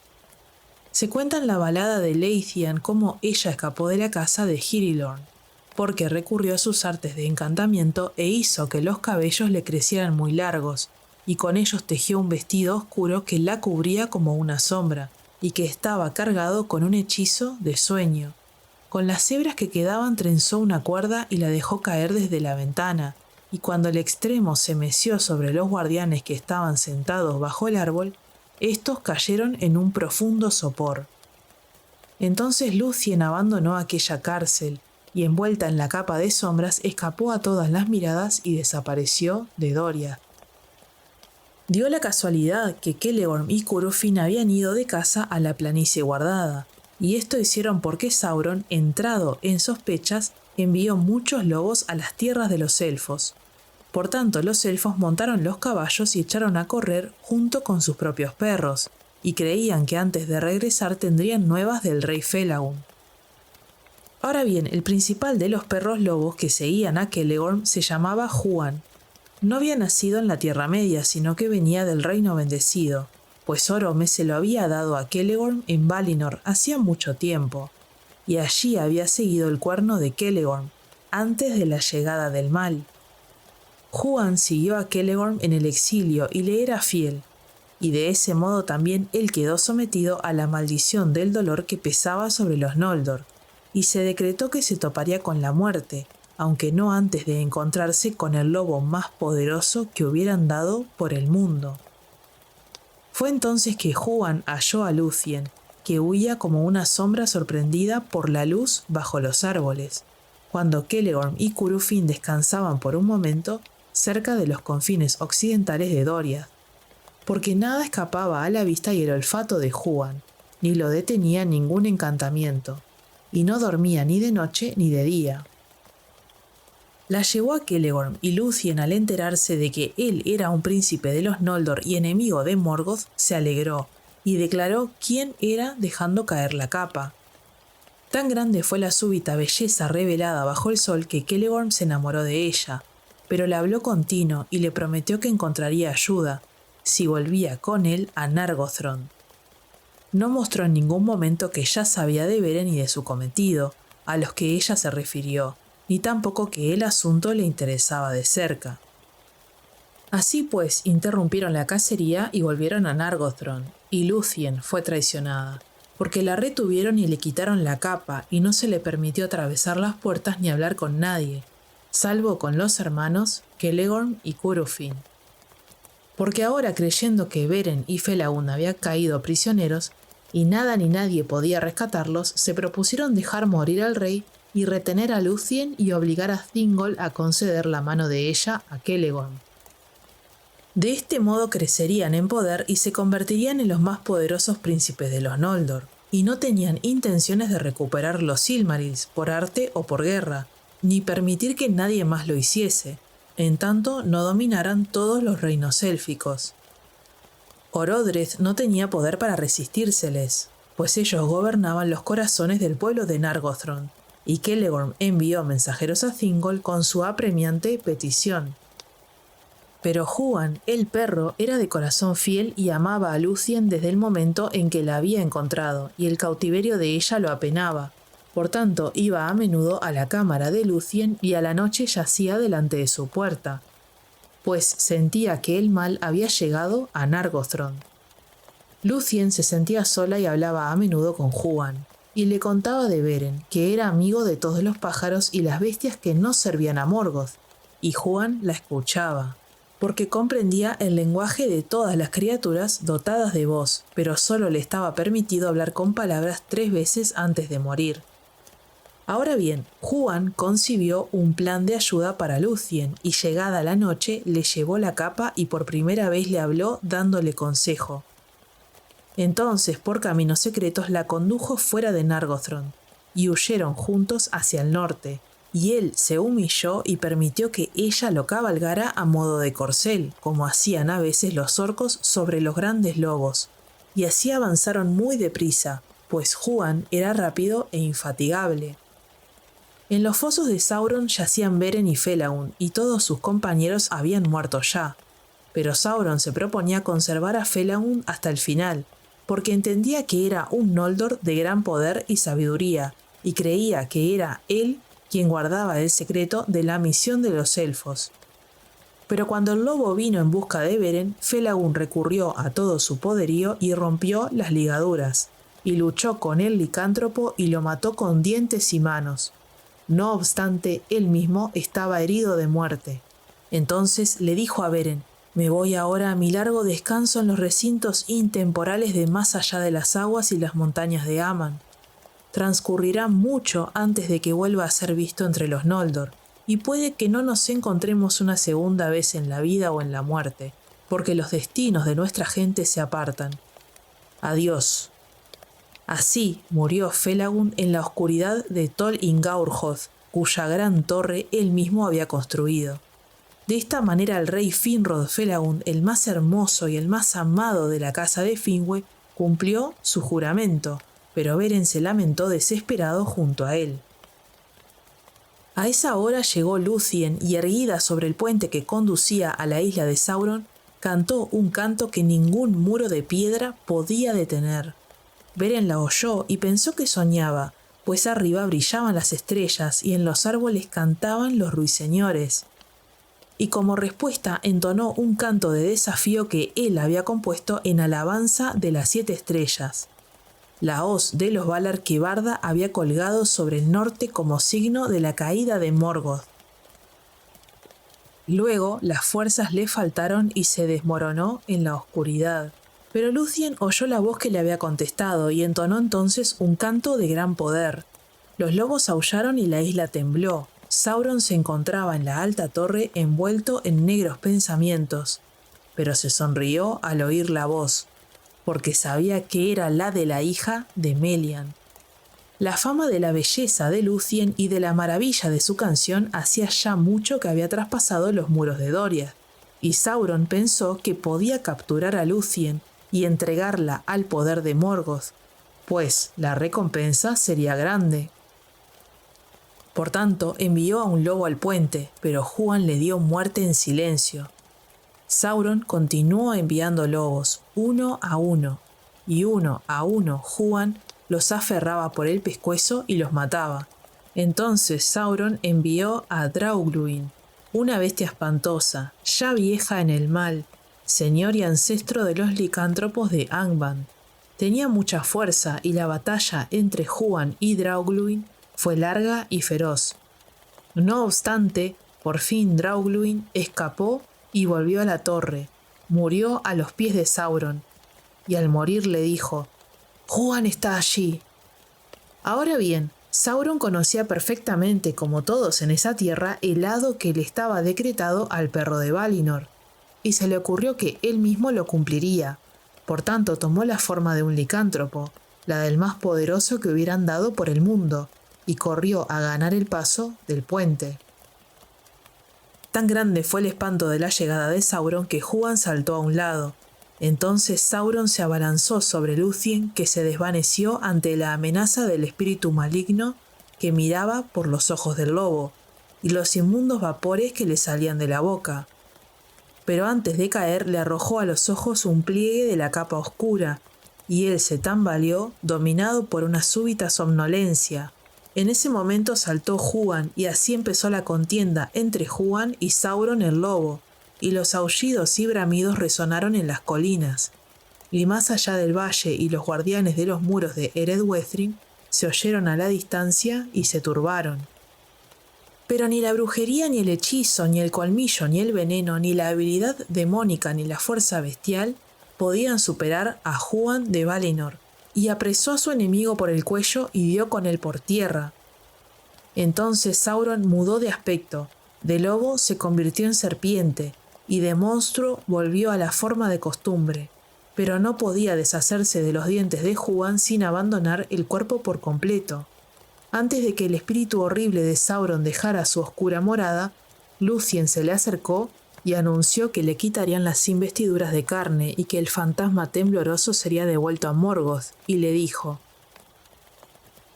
Se cuenta en la balada de Leithian cómo ella escapó de la casa de Girilorn, porque recurrió a sus artes de encantamiento e hizo que los cabellos le crecieran muy largos, y con ellos tejió un vestido oscuro que la cubría como una sombra, y que estaba cargado con un hechizo de sueño. Con las hebras que quedaban trenzó una cuerda y la dejó caer desde la ventana, y cuando el extremo se meció sobre los guardianes que estaban sentados bajo el árbol, estos cayeron en un profundo sopor. Entonces Lúthien abandonó aquella cárcel, y envuelta en la capa de sombras escapó a todas las miradas y desapareció de Doriath. Dio la casualidad que Celeborn y Curufin habían ido de caza a la planicie guardada, y esto hicieron porque Sauron, entrado en sospechas, envió muchos lobos a las tierras de los elfos. Por tanto, los elfos montaron los caballos y echaron a correr junto con sus propios perros, y creían que antes de regresar tendrían nuevas del rey Felagund. Ahora bien, el principal de los perros lobos que seguían a Celeborn se llamaba Huan. No había nacido en la Tierra Media, sino que venía del Reino Bendecido, pues Orome se lo había dado a Celeborn en Valinor hacía mucho tiempo, y allí había seguido el cuerno de Celeborn, antes de la llegada del mal. Huan siguió a Celeborn en el exilio y le era fiel, y de ese modo también él quedó sometido a la maldición del dolor que pesaba sobre los Noldor, y se decretó que se toparía con la muerte, aunque no antes de encontrarse con el lobo más poderoso que hubieran dado por el mundo. Fue entonces que Juan halló a Lúthien, que huía como una sombra sorprendida por la luz bajo los árboles, cuando Celegorm y Curufin descansaban por un momento cerca de los confines occidentales de Doriath, porque nada escapaba a la vista y el olfato de Juan, ni lo detenía ningún encantamiento, y no dormía ni de noche ni de día. La llevó a Celegorm y Lúthien, al enterarse de que él era un príncipe de los Noldor y enemigo de Morgoth, se alegró y declaró quién era dejando caer la capa. Tan grande fue la súbita belleza revelada bajo el sol que Celegorm se enamoró de ella, pero le habló con tino y le prometió que encontraría ayuda si volvía con él a Nargothrond. No mostró en ningún momento que ya sabía de Beren y de su cometido, a los que ella se refirió, ni tampoco que el asunto le interesaba de cerca. Así pues, interrumpieron la cacería y volvieron a Nargothrond, y Lúthien fue traicionada, porque la retuvieron y le quitaron la capa y no se le permitió atravesar las puertas ni hablar con nadie, salvo con los hermanos Celegorm y Curufin. Porque ahora, creyendo que Beren y Felagund habían caído prisioneros y nada ni nadie podía rescatarlos, se propusieron dejar morir al rey y retener a Lúthien y obligar a Thingol a conceder la mano de ella a Celegorm. De este modo crecerían en poder y se convertirían en los más poderosos príncipes de los Noldor, y no tenían intenciones de recuperar los Silmarils por arte o por guerra, ni permitir que nadie más lo hiciese, en tanto no dominaran todos los reinos élficos. Orodreth no tenía poder para resistírseles, pues ellos gobernaban los corazones del pueblo de Nargothrond, y Celegorm envió mensajeros a Thingol con su apremiante petición. Pero Juan, el perro, era de corazón fiel y amaba a Lúthien desde el momento en que la había encontrado, y el cautiverio de ella lo apenaba. Por tanto, iba a menudo a la cámara de Lúthien y a la noche yacía delante de su puerta, pues sentía que el mal había llegado a Nargothrond. Lúthien se sentía sola y hablaba a menudo con Juan, y le contaba de Beren, que era amigo de todos los pájaros y las bestias que no servían a Morgoth, y Juan la escuchaba, porque comprendía el lenguaje de todas las criaturas dotadas de voz, pero solo le estaba permitido hablar con palabras 3 veces antes de morir. Ahora bien, Juan concibió un plan de ayuda para Lúthien, y llegada la noche le llevó la capa y por primera vez le habló dándole consejo. Entonces, por caminos secretos, la condujo fuera de Nargothrond, y huyeron juntos hacia el norte, y él se humilló y permitió que ella lo cabalgara a modo de corcel, como hacían a veces los orcos sobre los grandes lobos, y así avanzaron muy deprisa, pues Juan era rápido e infatigable. En los fosos de Sauron yacían Beren y Felagund, y todos sus compañeros habían muerto ya, pero Sauron se proponía conservar a Felagund hasta el final, porque entendía que era un Noldor de gran poder y sabiduría, y creía que era él quien guardaba el secreto de la misión de los elfos. Pero cuando el lobo vino en busca de Beren, Felagund recurrió a todo su poderío y rompió las ligaduras, y luchó con el licántropo y lo mató con dientes y manos. No obstante, él mismo estaba herido de muerte. Entonces le dijo a Beren: «Me voy ahora a mi largo descanso en los recintos intemporales de más allá de las aguas y las montañas de Aman. Transcurrirá mucho antes de que vuelva a ser visto entre los Noldor, y puede que no nos encontremos una segunda vez en la vida o en la muerte, porque los destinos de nuestra gente se apartan. Adiós». Así murió Felagund en la oscuridad de Tol Ingaurhoth, cuya gran torre él mismo había construido. De esta manera el rey Finrod Felagund, el más hermoso y el más amado de la casa de Finwë, cumplió su juramento, pero Beren se lamentó desesperado junto a él. A esa hora llegó Lúthien y, erguida sobre el puente que conducía a la isla de Sauron, cantó un canto que ningún muro de piedra podía detener. Beren la oyó y pensó que soñaba, pues arriba brillaban las estrellas y en los árboles cantaban los ruiseñores. Y como respuesta entonó un canto de desafío que él había compuesto en alabanza de las 7 estrellas. La hoz de los Valar que Barda había colgado sobre el norte como signo de la caída de Morgoth, Luego las fuerzas le faltaron y se desmoronó en la oscuridad. Pero Lúthien oyó la voz que le había contestado y entonó entonces un canto de gran poder. Los lobos aullaron y la isla tembló. Sauron se encontraba en la alta torre envuelto en negros pensamientos, pero se sonrió al oír la voz, porque sabía que era la de la hija de Melian. La fama de la belleza de Lúthien y de la maravilla de su canción hacía ya mucho que había traspasado los muros de Doriath, y Sauron pensó que podía capturar a Lúthien y entregarla al poder de Morgoth, pues la recompensa sería grande. Por tanto, envió a un lobo al puente, pero Huan le dio muerte en silencio. Sauron continuó enviando lobos, uno a uno Huan los aferraba por el pescuezo y los mataba. Entonces Sauron envió a Draugluin, una bestia espantosa, ya vieja en el mal, señor y ancestro de los licántropos de Angband. Tenía mucha fuerza y la batalla entre Huan y Draugluin fue larga y feroz. No obstante, por fin Draugluin escapó y volvió a la torre. Murió a los pies de Sauron, y al morir le dijo: «Huan está allí». Ahora bien, Sauron conocía perfectamente, como todos en esa tierra, el hado que le estaba decretado al perro de Valinor, y se le ocurrió que él mismo lo cumpliría. Por tanto, tomó la forma de un licántropo, la del más poderoso que hubieran dado por el mundo, y corrió a ganar el paso del puente. Tan grande fue el espanto de la llegada de Sauron que Huan saltó a un lado. Entonces Sauron se abalanzó sobre Lúthien, que se desvaneció ante la amenaza del espíritu maligno que miraba por los ojos del lobo, y los inmundos vapores que le salían de la boca. Pero antes de caer le arrojó a los ojos un pliegue de la capa oscura, y él se tambaleó, dominado por una súbita somnolencia. En ese momento saltó Huan, y así empezó la contienda entre Huan y Sauron el lobo, y los aullidos y bramidos resonaron en las colinas. Y más allá del valle y los guardianes de los muros de Eredwethrin se oyeron a la distancia y se turbaron. Pero ni la brujería, ni el hechizo, ni el colmillo, ni el veneno, ni la habilidad demónica, ni la fuerza bestial podían superar a Huan de Valinor, y apresó a su enemigo por el cuello y dio con él por tierra. Entonces Sauron mudó de aspecto, de lobo se convirtió en serpiente, y de monstruo volvió a la forma de costumbre, pero no podía deshacerse de los dientes de Huan sin abandonar el cuerpo por completo. Antes de que el espíritu horrible de Sauron dejara su oscura morada, Lúthien se le acercó y anunció que le quitarían las investiduras de carne y que el fantasma tembloroso sería devuelto a Morgoth, y le dijo: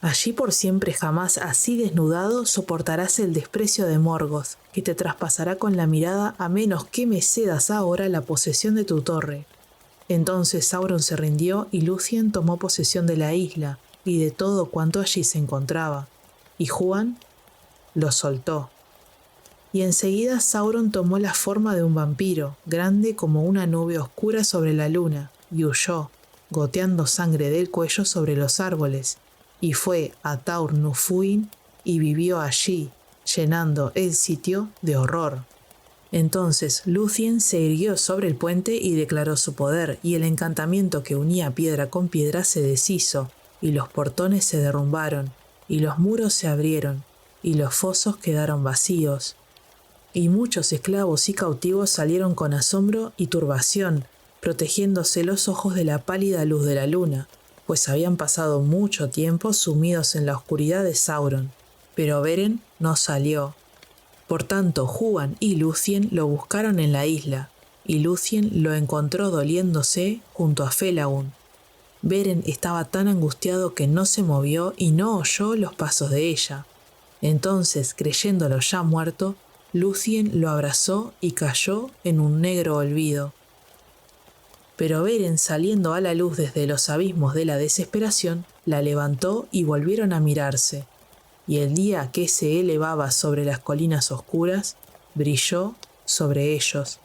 «Allí por siempre jamás así desnudado soportarás el desprecio de Morgoth, que te traspasará con la mirada a menos que me cedas ahora la posesión de tu torre». Entonces Sauron se rindió y Lúthien tomó posesión de la isla y de todo cuanto allí se encontraba, y Huan lo soltó. Y enseguida Sauron tomó la forma de un vampiro, grande como una nube oscura sobre la luna, y huyó, goteando sangre del cuello sobre los árboles, y fue a Taur Nufuin y vivió allí, llenando el sitio de horror. Entonces Lúthien se irguió sobre el puente y declaró su poder, y el encantamiento que unía piedra con piedra se deshizo, y los portones se derrumbaron, y los muros se abrieron, y los fosos quedaron vacíos. Y muchos esclavos y cautivos salieron con asombro y turbación, protegiéndose los ojos de la pálida luz de la luna, pues habían pasado mucho tiempo sumidos en la oscuridad de Sauron. Pero Beren no salió. Por tanto, Huan y Lúthien lo buscaron en la isla, y Lúthien lo encontró doliéndose junto a Felagund. Beren estaba tan angustiado que no se movió y no oyó los pasos de ella. Entonces, creyéndolo ya muerto, Lúthien lo abrazó y cayó en un negro olvido. Pero Beren, saliendo a la luz desde los abismos de la desesperación, la levantó y volvieron a mirarse, y el día que se elevaba sobre las colinas oscuras, brilló sobre ellos.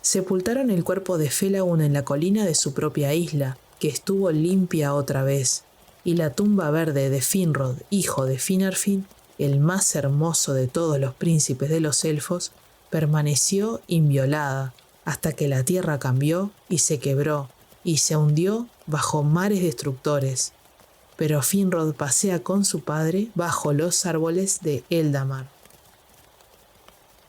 Sepultaron el cuerpo de Felagund en la colina de su propia isla, que estuvo limpia otra vez, y la tumba verde de Finrod, hijo de Finarfin, el más hermoso de todos los príncipes de los elfos, permaneció inviolada, hasta que la tierra cambió y se quebró, y se hundió bajo mares destructores. Pero Finrod pasea con su padre bajo los árboles de Eldamar.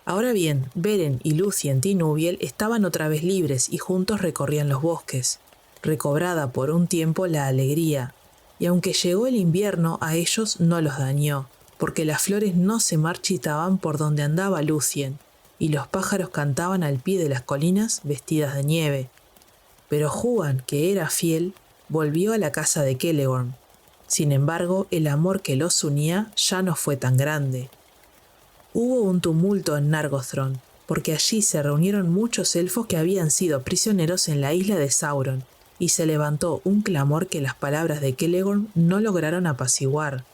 Ahora bien, Beren y Lúthien Tinúbiel estaban otra vez libres y juntos recorrían los bosques, recobrada por un tiempo la alegría, y aunque llegó el invierno a ellos no los dañó, porque las flores no se marchitaban por donde andaba Lúthien, y los pájaros cantaban al pie de las colinas vestidas de nieve. Pero Húan, que era fiel, volvió a la casa de Celegorm. Sin embargo, el amor que los unía ya no fue tan grande. Hubo un tumulto en Nargothrond, porque allí se reunieron muchos elfos que habían sido prisioneros en la isla de Sauron, y se levantó un clamor que las palabras de Celegorm no lograron apaciguar.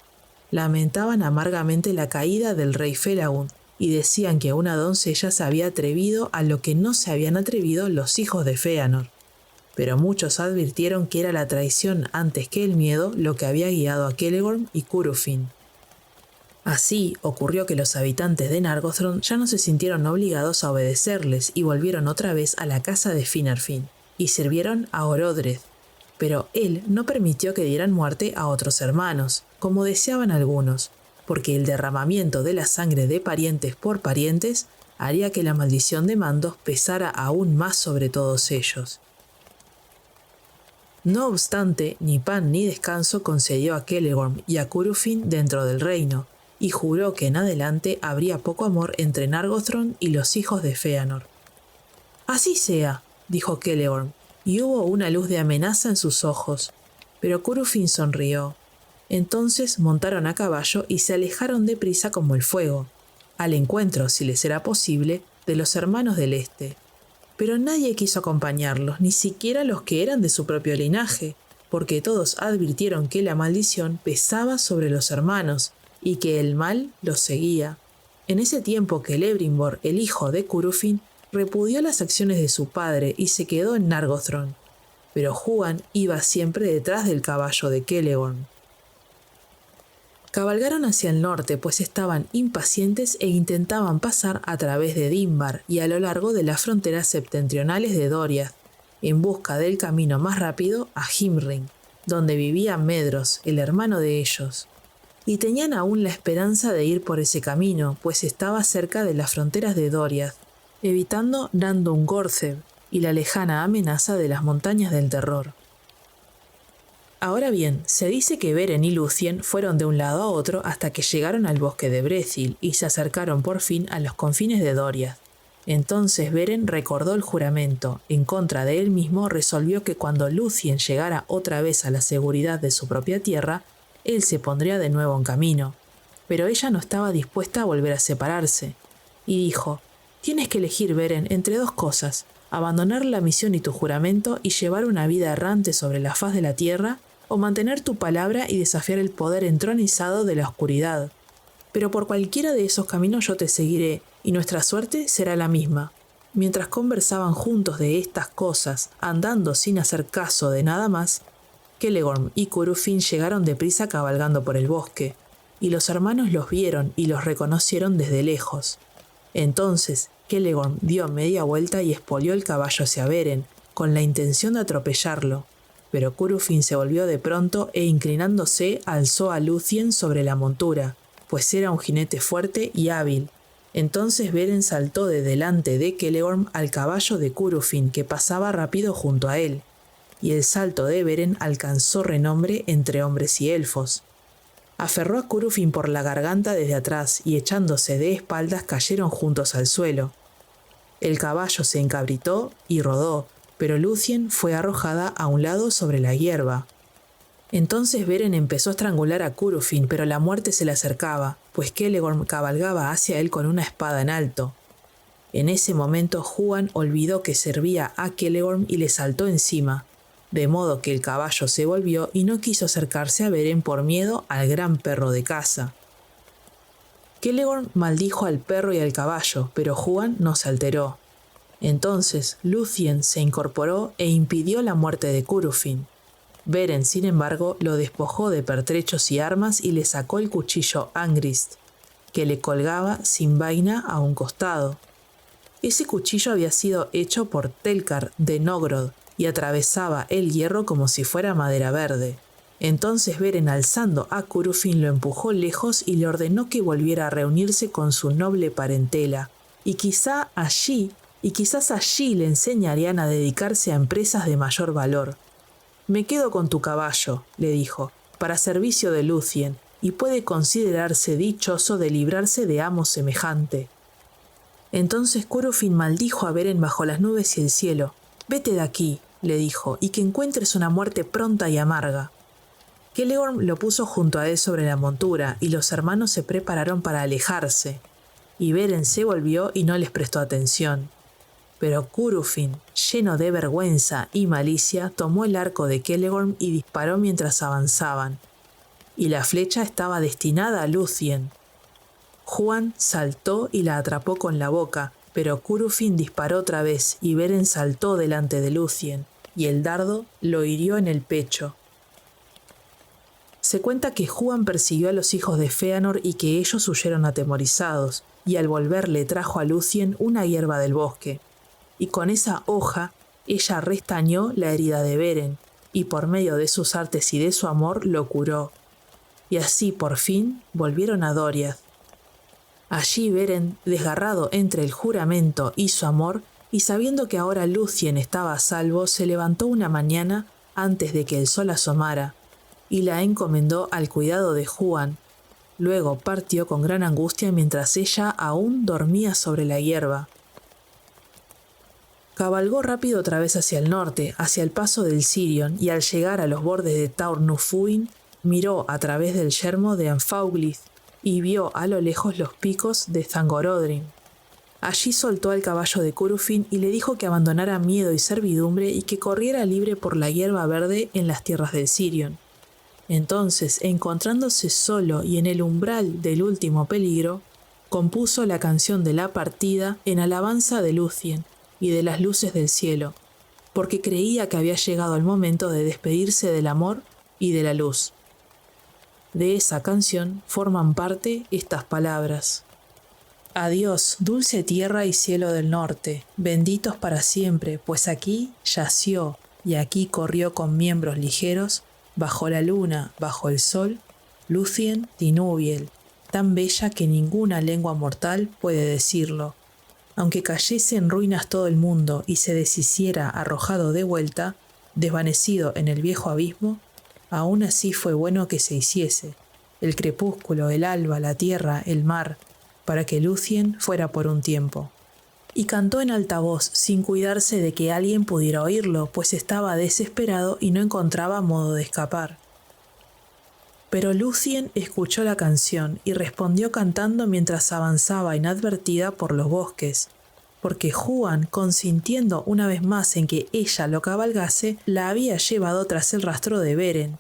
Lamentaban amargamente la caída del rey Felagund, y decían que una doncella se había atrevido a lo que no se habían atrevido los hijos de Fëanor. Pero muchos advirtieron que era la traición antes que el miedo lo que había guiado a Celegorm y Curufin. Así ocurrió que los habitantes de Nargothrond ya no se sintieron obligados a obedecerles y volvieron otra vez a la casa de Finarfin, y sirvieron a Orodreth. Pero él no permitió que dieran muerte a otros hermanos, como deseaban algunos, porque el derramamiento de la sangre de parientes por parientes haría que la maldición de Mandos pesara aún más sobre todos ellos. No obstante, ni pan ni descanso concedió a Celegorm y a Curufin dentro del reino, y juró que en adelante habría poco amor entre Nargothrond y los hijos de Fëanor. «Así sea», dijo Celegorm, y hubo una luz de amenaza en sus ojos, pero Curufin sonrió. Entonces montaron a caballo y se alejaron deprisa como el fuego, al encuentro, si les era posible, de los hermanos del Este. Pero nadie quiso acompañarlos, ni siquiera los que eran de su propio linaje, porque todos advirtieron que la maldición pesaba sobre los hermanos, y que el mal los seguía. En ese tiempo que Celebrimbor, el hijo de Curufin, repudió las acciones de su padre y se quedó en Nargothrond, pero Húan iba siempre detrás del caballo de Celegorm. Cabalgaron hacia el norte, pues estaban impacientes e intentaban pasar a través de Dimbar y a lo largo de las fronteras septentrionales de Doriath, en busca del camino más rápido a Himring, donde vivía Medros, el hermano de ellos. Y tenían aún la esperanza de ir por ese camino, pues estaba cerca de las fronteras de Doriath, evitando Nandun Gortheb y la lejana amenaza de las montañas del terror. Ahora bien, se dice que Beren y Lúthien fueron de un lado a otro hasta que llegaron al bosque de Brethil y se acercaron por fin a los confines de Doriath. Entonces Beren recordó el juramento, en contra de él mismo resolvió que cuando Lúthien llegara otra vez a la seguridad de su propia tierra, él se pondría de nuevo en camino. Pero ella no estaba dispuesta a volver a separarse, y dijo: «Tienes que elegir, Beren, entre dos cosas, abandonar la misión y tu juramento y llevar una vida errante sobre la faz de la tierra, o mantener tu palabra y desafiar el poder entronizado de la oscuridad. Pero por cualquiera de esos caminos yo te seguiré, y nuestra suerte será la misma». Mientras conversaban juntos de estas cosas, andando sin hacer caso de nada más, Celegorm y Curufin llegaron deprisa cabalgando por el bosque, y los hermanos los vieron y los reconocieron desde lejos. Entonces Celegorm dio media vuelta y espolió el caballo hacia Beren, con la intención de atropellarlo, pero Curufin se volvió de pronto e inclinándose alzó a Lúthien sobre la montura, pues era un jinete fuerte y hábil. Entonces Beren saltó de delante de Celegorm al caballo de Curufin, que pasaba rápido junto a él, y el salto de Beren alcanzó renombre entre hombres y elfos. Aferró a Curufin por la garganta desde atrás y echándose de espaldas cayeron juntos al suelo. El caballo se encabritó y rodó, pero Lúthien fue arrojada a un lado sobre la hierba. Entonces Beren empezó a estrangular a Curufin, pero la muerte se le acercaba, pues Celegorm cabalgaba hacia él con una espada en alto. En ese momento Húan olvidó que servía a Celegorm y le saltó encima, de modo que el caballo se volvió y no quiso acercarse a Beren por miedo al gran perro de caza. Celegorm maldijo al perro y al caballo, pero Húan no se alteró. Entonces Lúthien se incorporó e impidió la muerte de Curufin. Beren, sin embargo, lo despojó de pertrechos y armas y le sacó el cuchillo Angrist, que le colgaba sin vaina a un costado. Ese cuchillo había sido hecho por Telkar de Nogrod y atravesaba el hierro como si fuera madera verde. Entonces Beren, alzando a Curufin, lo empujó lejos y le ordenó que volviera a reunirse con su noble parentela, y quizás allí le enseñarían a dedicarse a empresas de mayor valor. «Me quedo con tu caballo», le dijo, «para servicio de Lúthien, y puede considerarse dichoso de librarse de amo semejante». Entonces Curufin maldijo a Beren bajo las nubes y el cielo. «Vete de aquí», le dijo, «y que encuentres una muerte pronta y amarga». Celegorm lo puso junto a él sobre la montura, y los hermanos se prepararon para alejarse. Y Beren se volvió y no les prestó atención. Pero Curufin, lleno de vergüenza y malicia, tomó el arco de Celegorm y disparó mientras avanzaban. Y la flecha estaba destinada a Lúthien. Huan saltó y la atrapó con la boca, pero Curufin disparó otra vez y Beren saltó delante de Lúthien, y el dardo lo hirió en el pecho. Se cuenta que Huan persiguió a los hijos de Feanor y que ellos huyeron atemorizados, y al volver le trajo a Lúthien una hierba del bosque. Y con esa hoja ella restañó la herida de Beren, y por medio de sus artes y de su amor lo curó. Y así por fin volvieron a Doriath. Allí Beren, desgarrado entre el juramento y su amor, y sabiendo que ahora Lúthien estaba a salvo, se levantó una mañana antes de que el sol asomara, y la encomendó al cuidado de Huan. Luego partió con gran angustia mientras ella aún dormía sobre la hierba. Cabalgó rápido otra vez hacia el norte, hacia el paso del Sirion, y al llegar a los bordes de Taur Nufuin, miró a través del yermo de Anfauglith y vio a lo lejos los picos de Zangorodrim. Allí soltó al caballo de Curufin y le dijo que abandonara miedo y servidumbre y que corriera libre por la hierba verde en las tierras del Sirion. Entonces, encontrándose solo y en el umbral del último peligro, compuso la canción de la partida en alabanza de Lúthien y de las luces del cielo, porque creía que había llegado el momento de despedirse del amor y de la luz. De esa canción forman parte estas palabras. Adiós, dulce tierra y cielo del norte, benditos para siempre, pues aquí yació y aquí corrió con miembros ligeros, bajo la luna, bajo el sol, Lúthien Tinubiel, tan bella que ninguna lengua mortal puede decirlo. Aunque cayese en ruinas todo el mundo y se deshiciera arrojado de vuelta, desvanecido en el viejo abismo, aún así fue bueno que se hiciese, el crepúsculo, el alba, la tierra, el mar, para que Lúthien fuera por un tiempo. Y cantó en alta voz, sin cuidarse de que alguien pudiera oírlo, pues estaba desesperado y no encontraba modo de escapar. Pero Lúthien escuchó la canción y respondió cantando mientras avanzaba inadvertida por los bosques, porque Huan, consintiendo una vez más en que ella lo cabalgase, la había llevado tras el rastro de Beren.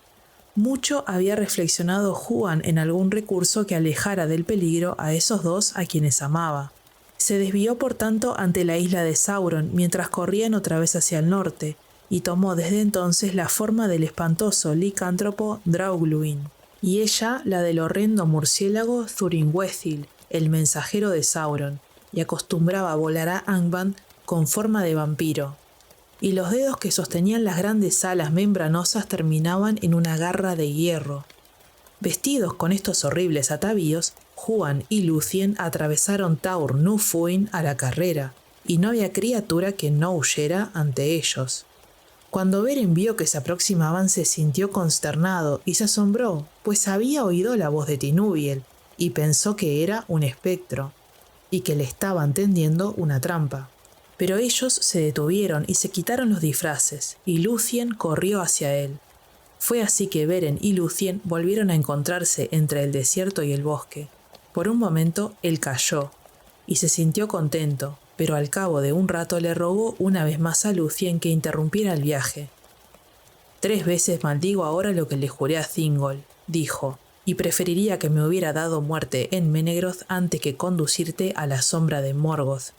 Mucho había reflexionado Huan en algún recurso que alejara del peligro a esos dos a quienes amaba. Se desvió por tanto ante la isla de Sauron mientras corrían otra vez hacia el norte, y tomó desde entonces la forma del espantoso licántropo Draugluin, y ella la del horrendo murciélago Thuringwethil, el mensajero de Sauron, y acostumbraba a volar a Angband con forma de vampiro. Y los dedos que sostenían las grandes alas membranosas terminaban en una garra de hierro. Vestidos con estos horribles atavíos, Huan y Lúthien atravesaron Taur Nufuin a la carrera, y no había criatura que no huyera ante ellos. Cuando Beren vio que se aproximaban, se sintió consternado y se asombró, pues había oído la voz de Tinubiel, y pensó que era un espectro, y que le estaban tendiendo una trampa. Pero ellos se detuvieron y se quitaron los disfraces, y Lúthien corrió hacia él. Fue así que Beren y Lúthien volvieron a encontrarse entre el desierto y el bosque. Por un momento él cayó, y se sintió contento, pero al cabo de un rato le rogó una vez más a Lúthien que interrumpiera el viaje. 3 veces maldigo ahora lo que le juré a Thingol, dijo, y preferiría que me hubiera dado muerte en Menegroth antes que conducirte a la sombra de Morgoth.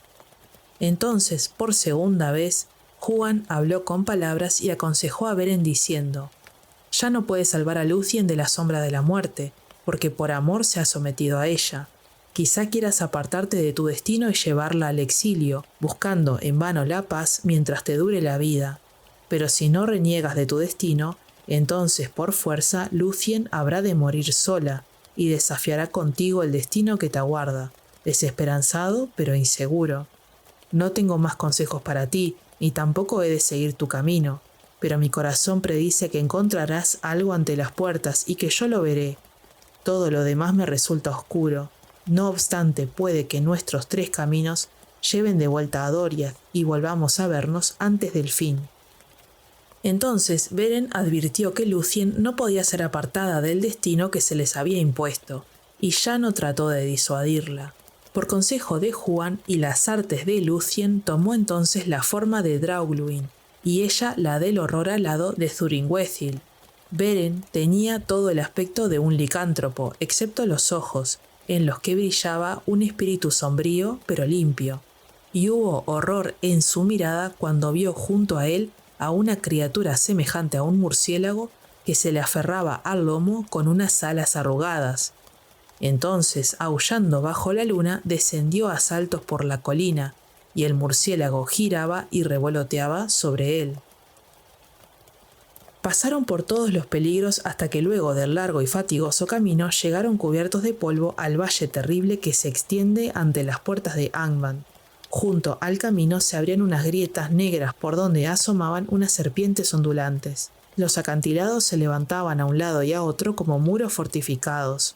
Entonces, por segunda vez, Huan habló con palabras y aconsejó a Beren diciendo: «Ya no puedes salvar a Lúthien de la sombra de la muerte, porque por amor se ha sometido a ella. Quizá quieras apartarte de tu destino y llevarla al exilio, buscando en vano la paz mientras te dure la vida. Pero si no reniegas de tu destino, entonces por fuerza Lúthien habrá de morir sola, y desafiará contigo el destino que te aguarda, desesperanzado pero inseguro. No tengo más consejos para ti, ni tampoco he de seguir tu camino, pero mi corazón predice que encontrarás algo ante las puertas y que yo lo veré. Todo lo demás me resulta oscuro. No obstante, puede que nuestros tres caminos lleven de vuelta a Doriath y volvamos a vernos antes del fin. Entonces Beren advirtió que Lúthien no podía ser apartada del destino que se les había impuesto, y ya no trató de disuadirla. Por consejo de Huan y las artes de Lúthien tomó entonces la forma de Draugluin, y ella la del horror alado de Thuringwethil. Beren tenía todo el aspecto de un licántropo, excepto los ojos, en los que brillaba un espíritu sombrío pero limpio, y hubo horror en su mirada cuando vio junto a él a una criatura semejante a un murciélago que se le aferraba al lomo con unas alas arrugadas. Entonces, aullando bajo la luna, descendió a saltos por la colina, y el murciélago giraba y revoloteaba sobre él. Pasaron por todos los peligros hasta que luego del largo y fatigoso camino llegaron cubiertos de polvo al valle terrible que se extiende ante las puertas de Angband. Junto al camino se abrían unas grietas negras por donde asomaban unas serpientes ondulantes. Los acantilados se levantaban a un lado y a otro como muros fortificados.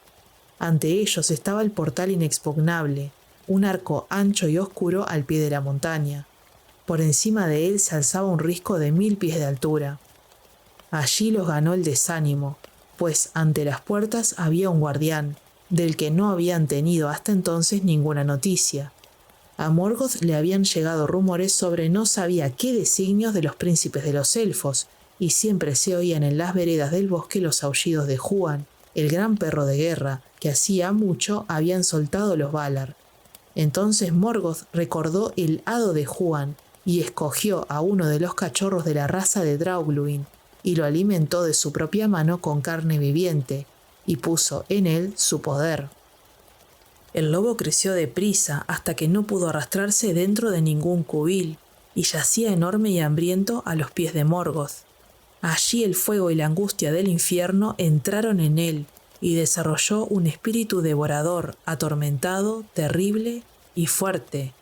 Ante ellos estaba el portal inexpugnable, un arco ancho y oscuro al pie de la montaña. Por encima de él se alzaba un risco de 1000 pies de altura. Allí los ganó el desánimo, pues ante las puertas había un guardián, del que no habían tenido hasta entonces ninguna noticia. A Morgoth le habían llegado rumores sobre no sabía qué designios de los príncipes de los elfos, y siempre se oían en las veredas del bosque los aullidos de Huan, el gran perro de guerra, que hacía mucho habían soltado los Valar. Entonces Morgoth recordó el hado de Huan, y escogió a uno de los cachorros de la raza de Draugluin, y lo alimentó de su propia mano con carne viviente, y puso en él su poder. El lobo creció deprisa hasta que no pudo arrastrarse dentro de ningún cubil, y yacía enorme y hambriento a los pies de Morgoth. Allí el fuego y la angustia del infierno entraron en él, y desarrolló un espíritu devorador, atormentado, terrible y fuerte.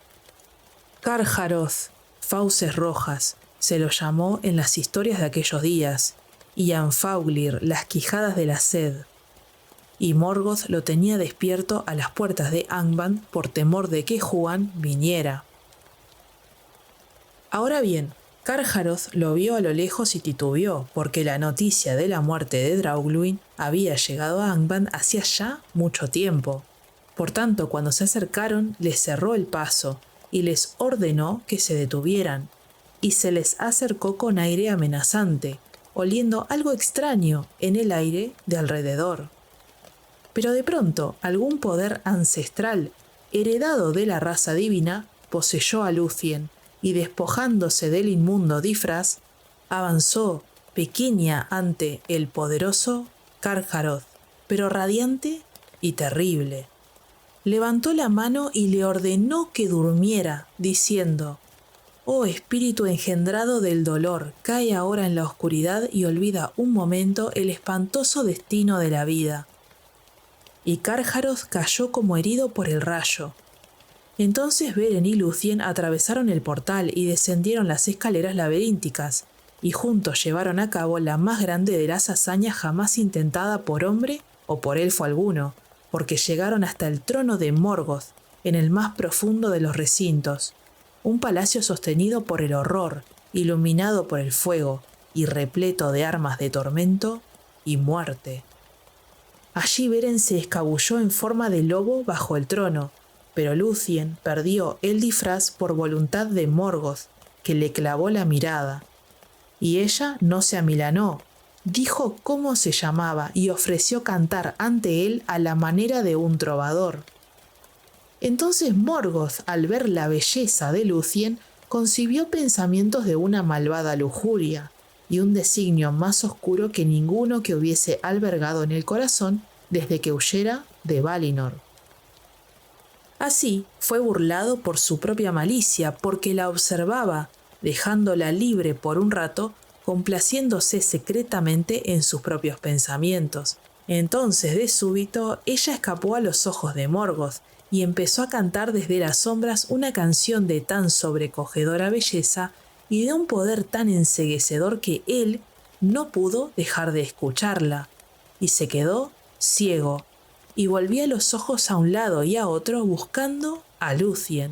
Carcharoth, fauces rojas, se lo llamó en las historias de aquellos días, y Anfauglir, las quijadas de la sed. Y Morgoth lo tenía despierto a las puertas de Angband por temor de que Huan viniera. Ahora bien, Carcharoth lo vio a lo lejos y titubeó, porque la noticia de la muerte de Draugluin había llegado a Angband hacía ya mucho tiempo. Por tanto, cuando se acercaron, les cerró el paso y les ordenó que se detuvieran, y se les acercó con aire amenazante, oliendo algo extraño en el aire de alrededor. Pero de pronto, algún poder ancestral, heredado de la raza divina, poseyó a Lúthien, y despojándose del inmundo disfraz, avanzó, pequeña ante el poderoso Carcharoth, pero radiante y terrible. Levantó la mano y le ordenó que durmiera, diciendo: «Oh espíritu engendrado del dolor, cae ahora en la oscuridad y olvida un momento el espantoso destino de la vida». Y Carcharoth cayó como herido por el rayo. Entonces Beren y Lúthien atravesaron el portal y descendieron las escaleras laberínticas, y juntos llevaron a cabo la más grande de las hazañas jamás intentada por hombre o por elfo alguno, porque llegaron hasta el trono de Morgoth, en el más profundo de los recintos, un palacio sostenido por el horror, iluminado por el fuego, y repleto de armas de tormento y muerte. Allí Beren se escabulló en forma de lobo bajo el trono, pero Lúthien perdió el disfraz por voluntad de Morgoth, que le clavó la mirada. Y ella no se amilanó, dijo cómo se llamaba y ofreció cantar ante él a la manera de un trovador. Entonces Morgoth, al ver la belleza de Lúthien, concibió pensamientos de una malvada lujuria, y un designio más oscuro que ninguno que hubiese albergado en el corazón desde que huyera de Valinor. Así fue burlado por su propia malicia, porque la observaba, dejándola libre por un rato, complaciéndose secretamente en sus propios pensamientos. Entonces, de súbito, ella escapó a los ojos de Morgoth y empezó a cantar desde las sombras una canción de tan sobrecogedora belleza y de un poder tan enceguecedor que él no pudo dejar de escucharla, y se quedó ciego, y volvía los ojos a un lado y a otro buscando a Lúthien.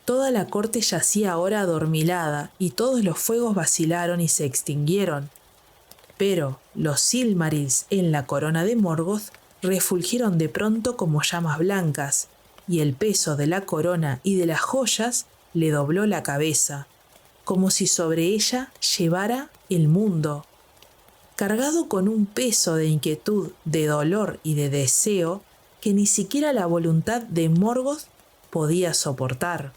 Toda la corte yacía ahora adormilada, y todos los fuegos vacilaron y se extinguieron. Pero los Silmarils en la corona de Morgoth refulgieron de pronto como llamas blancas, y el peso de la corona y de las joyas le dobló la cabeza, como si sobre ella llevara el mundo. Cargado con un peso de inquietud, de dolor y de deseo que ni siquiera la voluntad de Morgoth podía soportar.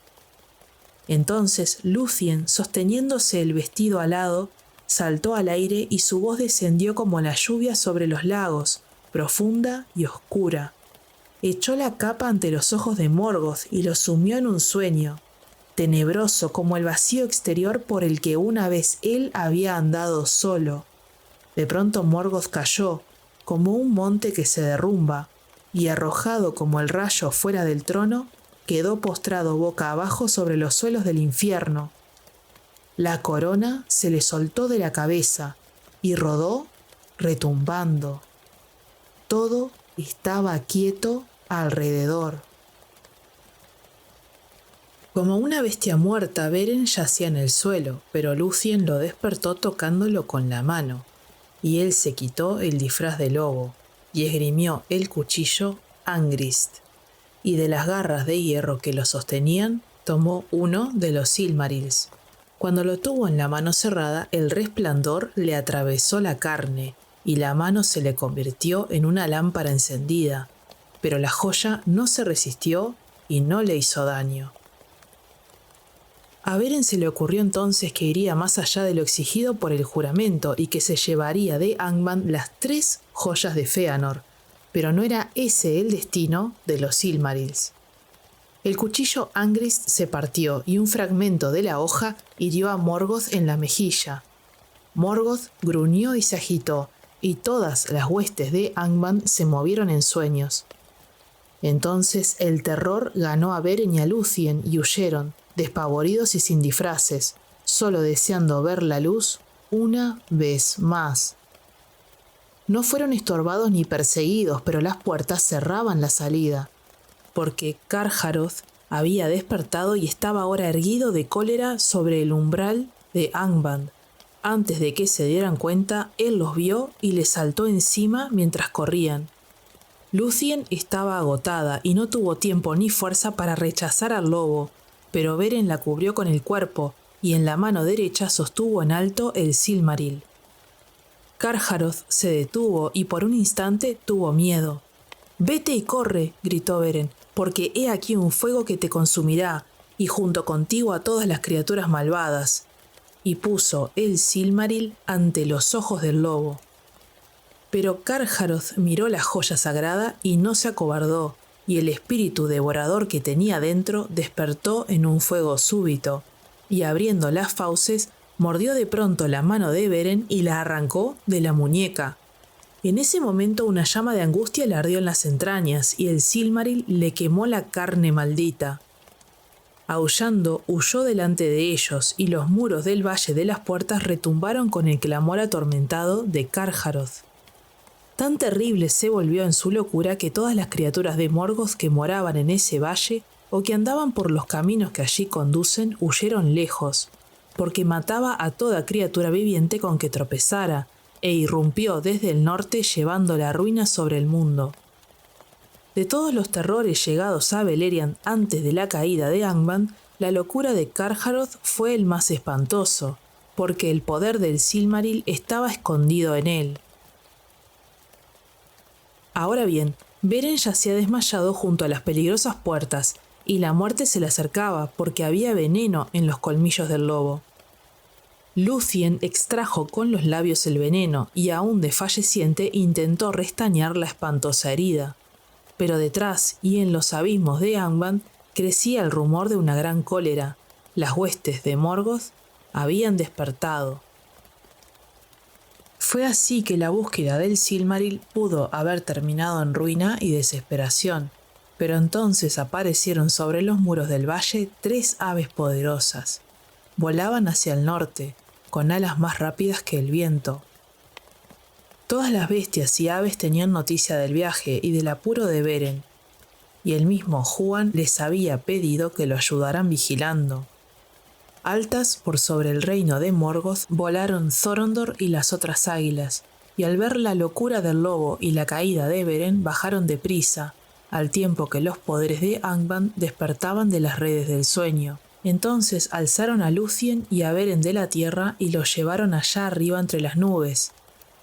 Entonces Lúthien, sosteniéndose el vestido alado, saltó al aire y su voz descendió como la lluvia sobre los lagos, profunda y oscura. Echó la capa ante los ojos de Morgoth y lo sumió en un sueño, tenebroso como el vacío exterior por el que una vez él había andado solo. De pronto Morgoth cayó, como un monte que se derrumba, y arrojado como el rayo fuera del trono, quedó postrado boca abajo sobre los suelos del infierno. La corona se le soltó de la cabeza y rodó retumbando. Todo estaba quieto alrededor. Como una bestia muerta, Beren yacía en el suelo, pero Lúthien lo despertó tocándolo con la mano, y él se quitó el disfraz de lobo y esgrimió el cuchillo Angrist, y de las garras de hierro que lo sostenían tomó uno de los Silmarils. Cuando lo tuvo en la mano cerrada, el resplandor le atravesó la carne y la mano se le convirtió en una lámpara encendida, pero la joya no se resistió y no le hizo daño. A Beren se le ocurrió entonces que iría más allá de lo exigido por el juramento y que se llevaría de Angband las 3 joyas de Fëanor, pero no era ese el destino de los Silmarils. El cuchillo Angrist se partió y un fragmento de la hoja hirió a Morgoth en la mejilla. Morgoth gruñó y se agitó, y todas las huestes de Angband se movieron en sueños. Entonces el terror ganó a Beren y a Lúthien y huyeron, despavoridos y sin disfraces, solo deseando ver la luz una vez más. No fueron estorbados ni perseguidos, pero las puertas cerraban la salida, porque Carcharoth había despertado y estaba ahora erguido de cólera sobre el umbral de Angband. Antes de que se dieran cuenta, él los vio y les saltó encima mientras corrían. Lúthien estaba agotada y no tuvo tiempo ni fuerza para rechazar al lobo, pero Beren la cubrió con el cuerpo y en la mano derecha sostuvo en alto el Silmaril. Carcharoth se detuvo y por un instante tuvo miedo. «Vete y corre», gritó Beren, «porque he aquí un fuego que te consumirá, y junto contigo a todas las criaturas malvadas». Y puso el Silmaril ante los ojos del lobo. Pero Carcharoth miró la joya sagrada y no se acobardó, y el espíritu devorador que tenía dentro despertó en un fuego súbito, y abriendo las fauces, mordió de pronto la mano de Beren y la arrancó de la muñeca. En ese momento una llama de angustia le ardió en las entrañas, y el Silmaril le quemó la carne maldita. Aullando, huyó delante de ellos, y los muros del Valle de las Puertas retumbaron con el clamor atormentado de Carcharoth. Tan terrible se volvió en su locura que todas las criaturas de Morgoth que moraban en ese valle o que andaban por los caminos que allí conducen huyeron lejos, porque mataba a toda criatura viviente con que tropezara, e irrumpió desde el norte llevando la ruina sobre el mundo. De todos los terrores llegados a Beleriand antes de la caída de Angband, la locura de Carcharoth fue el más espantoso, porque el poder del Silmaril estaba escondido en él. Ahora bien, Beren yacía desmayado junto a las peligrosas puertas, y la muerte se le acercaba porque había veneno en los colmillos del lobo. Lúthien extrajo con los labios el veneno y aún desfalleciente intentó restañar la espantosa herida. pero detrás y en los abismos de Angband crecía el rumor de una gran cólera. Las huestes de Morgoth habían despertado. Fue así que la búsqueda del Silmaril pudo haber terminado en ruina y desesperación, pero entonces aparecieron sobre los muros del valle 3 aves poderosas. Volaban hacia el norte, con alas más rápidas que el viento. Todas las bestias y aves tenían noticia del viaje y del apuro de Beren, y el mismo Huan les había pedido que lo ayudaran vigilando. Altas por sobre el reino de Morgoth volaron Thorondor y las otras águilas, y al ver la locura del lobo y la caída de Beren bajaron deprisa, al tiempo que los poderes de Angband despertaban de las redes del sueño. Entonces alzaron a Lúthien y a Beren de la tierra y los llevaron allá arriba entre las nubes.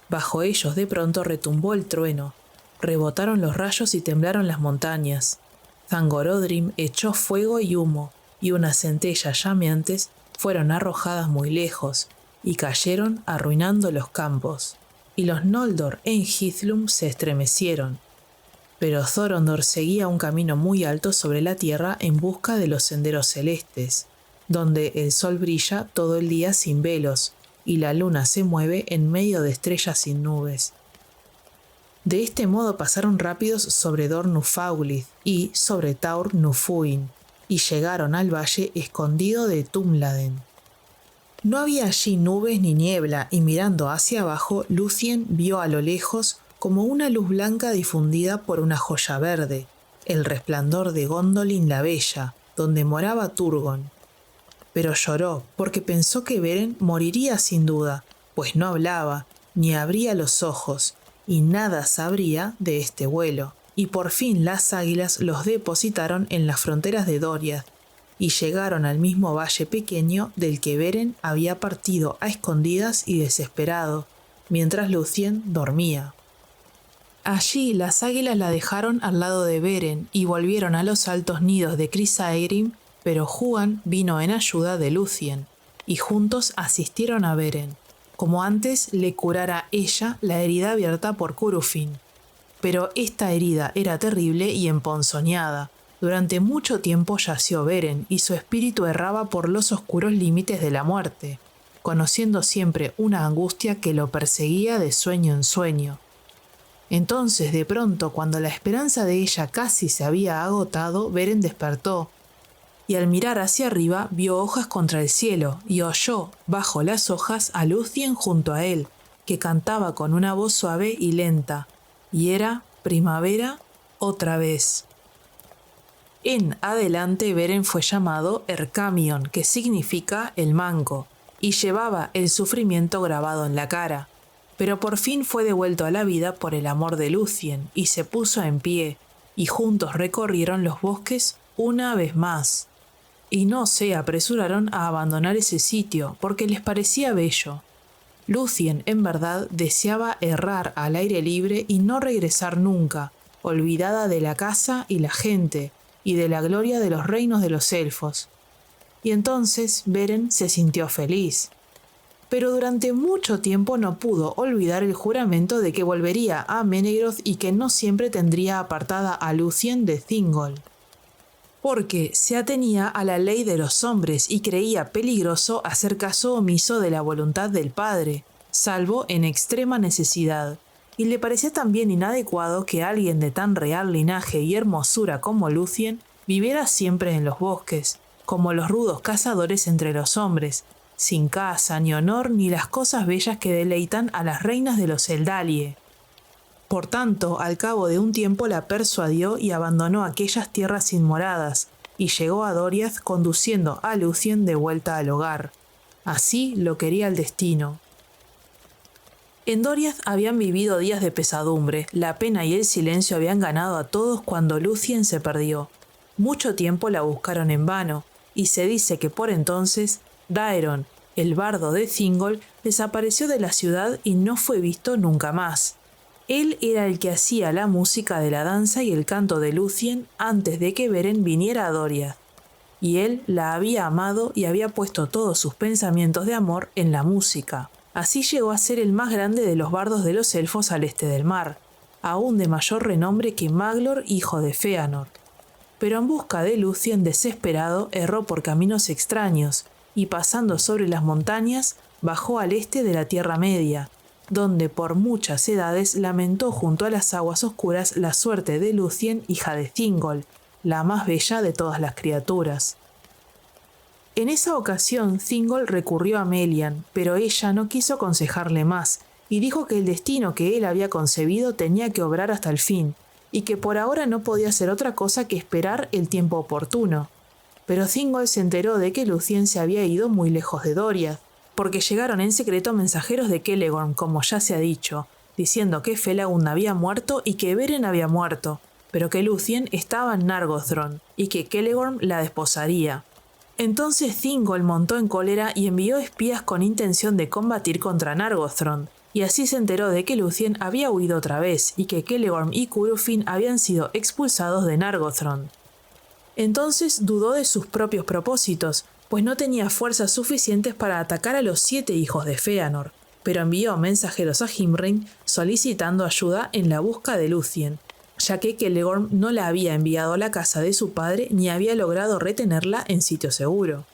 Bajo ellos de pronto retumbó el trueno, rebotaron los rayos y temblaron las montañas. Zangorodrim echó fuego y humo, y unas centellas llameantes fueron arrojadas muy lejos, y cayeron arruinando los campos. Y los Noldor en Hithlum se estremecieron. Pero Thorondor seguía un camino muy alto sobre la tierra en busca de los senderos celestes, donde el sol brilla todo el día sin velos, y la luna se mueve en medio de estrellas sin nubes. De este modo pasaron rápidos sobre Dor Nufaulith y sobre Taur Nufuin, y llegaron al valle escondido de Tumladen. No había allí nubes ni niebla, y mirando hacia abajo, Lúthien vio a lo lejos como una luz blanca difundida por una joya verde, el resplandor de Gondolin la Bella, donde moraba Turgon. Pero lloró, porque pensó que Beren moriría sin duda, pues no hablaba, ni abría los ojos, y nada sabría de este vuelo. Y por fin las águilas los depositaron en las fronteras de Doriath, y llegaron al mismo valle pequeño del que Beren había partido a escondidas y desesperado, mientras Lúthien dormía. Allí las águilas la dejaron al lado de Beren y volvieron a los altos nidos de Chris Aegrim, pero Huan vino en ayuda de Lúthien, y juntos asistieron a Beren, como antes le curara ella la herida abierta por Curufin. Pero esta herida era terrible y emponzoñada. Durante mucho tiempo yació Beren y su espíritu erraba por los oscuros límites de la muerte, conociendo siempre una angustia que lo perseguía de sueño en sueño. Entonces, de pronto, cuando la esperanza de ella casi se había agotado, Beren despertó, y al mirar hacia arriba vio hojas contra el cielo y oyó, bajo las hojas, a Lúthien junto a él, que cantaba con una voz suave y lenta, y era primavera otra vez. En adelante Beren fue llamado Erkamion, que significa el manco, y llevaba el sufrimiento grabado en la cara. Pero por fin fue devuelto a la vida por el amor de Lúthien, y se puso en pie, y juntos recorrieron los bosques una vez más. Y no se apresuraron a abandonar ese sitio, porque les parecía bello. Lúthien, en verdad, deseaba errar al aire libre y no regresar nunca, olvidada de la casa y la gente, y de la gloria de los reinos de los elfos. Y entonces Beren se sintió feliz. Pero durante mucho tiempo no pudo olvidar el juramento de que volvería a Menegroth y que no siempre tendría apartada a Lúthien de Thingol, porque se atenía a la ley de los hombres y creía peligroso hacer caso omiso de la voluntad del padre, salvo en extrema necesidad, y le parecía también inadecuado que alguien de tan real linaje y hermosura como Lúthien viviera siempre en los bosques, como los rudos cazadores entre los hombres, sin casa, ni honor, ni las cosas bellas que deleitan a las reinas de los Eldalie. Por tanto, al cabo de un tiempo la persuadió y abandonó aquellas tierras inmoradas, y llegó a Doriath conduciendo a Lúthien de vuelta al hogar. Así lo quería el destino. En Doriath habían vivido días de pesadumbre, la pena y el silencio habían ganado a todos cuando Lúthien se perdió. Mucho tiempo la buscaron en vano, y se dice que por entonces Daeron, el bardo de Thingol, desapareció de la ciudad y no fue visto nunca más. Él era el que hacía la música de la danza y el canto de Lúthien antes de que Beren viniera a Doriath, y él la había amado y había puesto todos sus pensamientos de amor en la música. Así llegó a ser el más grande de los bardos de los elfos al este del mar. aún de mayor renombre que Maglor, hijo de Fëanor. Pero en busca de Lúthien, desesperado, erró por caminos extraños y pasando sobre las montañas, bajó al este de la Tierra Media, donde por muchas edades lamentó junto a las aguas oscuras la suerte de Lúthien, hija de Thingol, la más bella de todas las criaturas. En esa ocasión Thingol recurrió a Melian, pero ella no quiso aconsejarle más, y dijo que el destino que él había concebido tenía que obrar hasta el fin, y que por ahora no podía hacer otra cosa que esperar el tiempo oportuno. Pero Thingol se enteró de que Lúthien se había ido muy lejos de Doriath, porque llegaron en secreto mensajeros de Celegorm, como ya se ha dicho, diciendo que Felagund había muerto y que Beren había muerto, pero que Lúthien estaba en Nargothrond y que Celegorm la desposaría. Entonces Thingol montó en cólera y envió espías con intención de combatir contra Nargothrond, y así se enteró de que Lúthien había huido otra vez y que Celegorm y Curufin habían sido expulsados de Nargothrond. Entonces dudó de sus propios propósitos, pues no tenía fuerzas suficientes para atacar a los 7 hijos de Fëanor, pero envió mensajeros a Himring solicitando ayuda en la busca de Lúthien, ya que Celegorm no la había enviado a la casa de su padre ni había logrado retenerla en sitio seguro.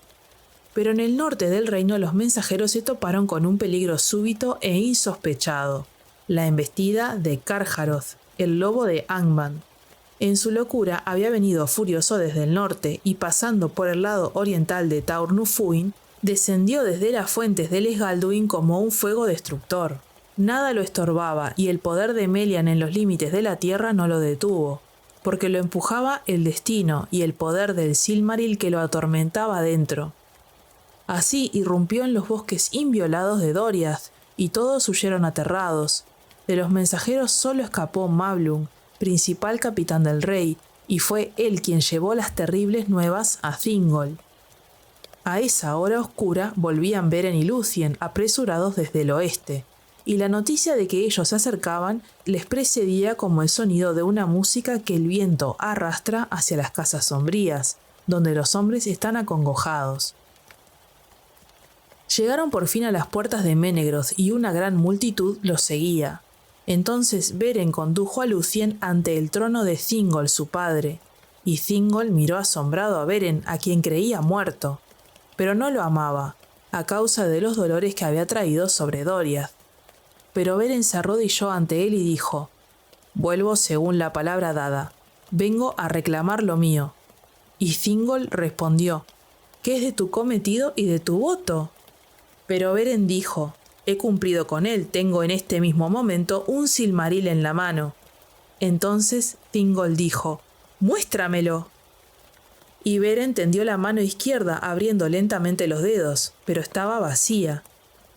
Pero en el norte del reino los mensajeros se toparon con un peligro súbito e insospechado, la embestida de Carcharoth, el lobo de Angband. En su locura había venido furioso desde el norte y pasando por el lado oriental de Taur Nufuin, descendió desde las fuentes del Esgalduin como un fuego destructor. Nada lo estorbaba y el poder de Melian en los límites de la tierra no lo detuvo, porque lo empujaba el destino y el poder del Silmaril que lo atormentaba dentro. Así irrumpió en los bosques inviolados de Doriath y todos huyeron aterrados. De los mensajeros solo escapó Mablung, principal capitán del rey, y fue él quien llevó las terribles nuevas a Thingol. A esa hora oscura volvían Beren y Lúthien apresurados desde el oeste, y la noticia de que ellos se acercaban les precedía como el sonido de una música que el viento arrastra hacia las casas sombrías, donde los hombres están acongojados. Llegaron por fin a las puertas de Menegroth y una gran multitud los seguía. Entonces Beren condujo a Lúthien ante el trono de Thingol su padre, y Thingol miró asombrado a Beren, a quien creía muerto, pero no lo amaba, a causa de los dolores que había traído sobre Doriath. Pero Beren se arrodilló ante él y dijo: «Vuelvo según la palabra dada, vengo a reclamar lo mío». Y Thingol respondió: «¿Qué es de tu cometido y de tu voto?». Pero Beren dijo: «He cumplido con él, tengo en este mismo momento un Silmaril en la mano». Entonces Thingol dijo: «Muéstramelo». Y Beren tendió la mano izquierda abriendo lentamente los dedos, pero estaba vacía.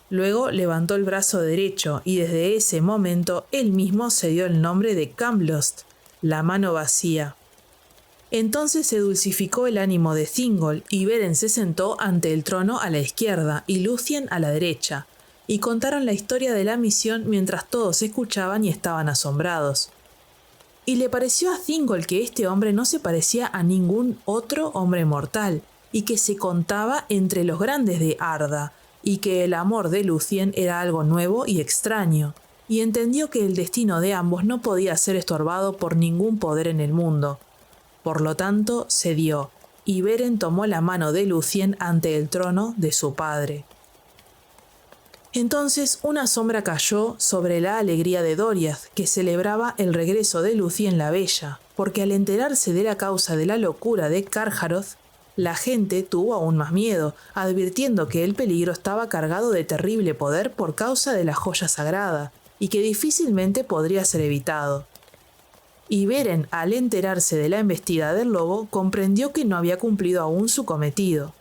Luego levantó el brazo derecho y desde ese momento él mismo se dio el nombre de Camlost, la mano vacía. Entonces se dulcificó el ánimo de Thingol y Beren se sentó ante el trono a la izquierda y Lúthien a la derecha, y contaron la historia de la misión mientras todos escuchaban y estaban asombrados. Y le pareció a Thingol que este hombre no se parecía a ningún otro hombre mortal, y que se contaba entre los grandes de Arda, y que el amor de Lúthien era algo nuevo y extraño, y entendió que el destino de ambos no podía ser estorbado por ningún poder en el mundo. Por lo tanto, cedió, y Beren tomó la mano de Lúthien ante el trono de su padre. Entonces una sombra cayó sobre la alegría de Doriath, que celebraba el regreso de Lúthien la Bella, porque al enterarse de la causa de la locura de Carcharoth, la gente tuvo aún más miedo, advirtiendo que el peligro estaba cargado de terrible poder por causa de la joya sagrada, y que difícilmente podría ser evitado. Y Beren, al enterarse de la embestida del lobo, comprendió que no había cumplido aún su cometido.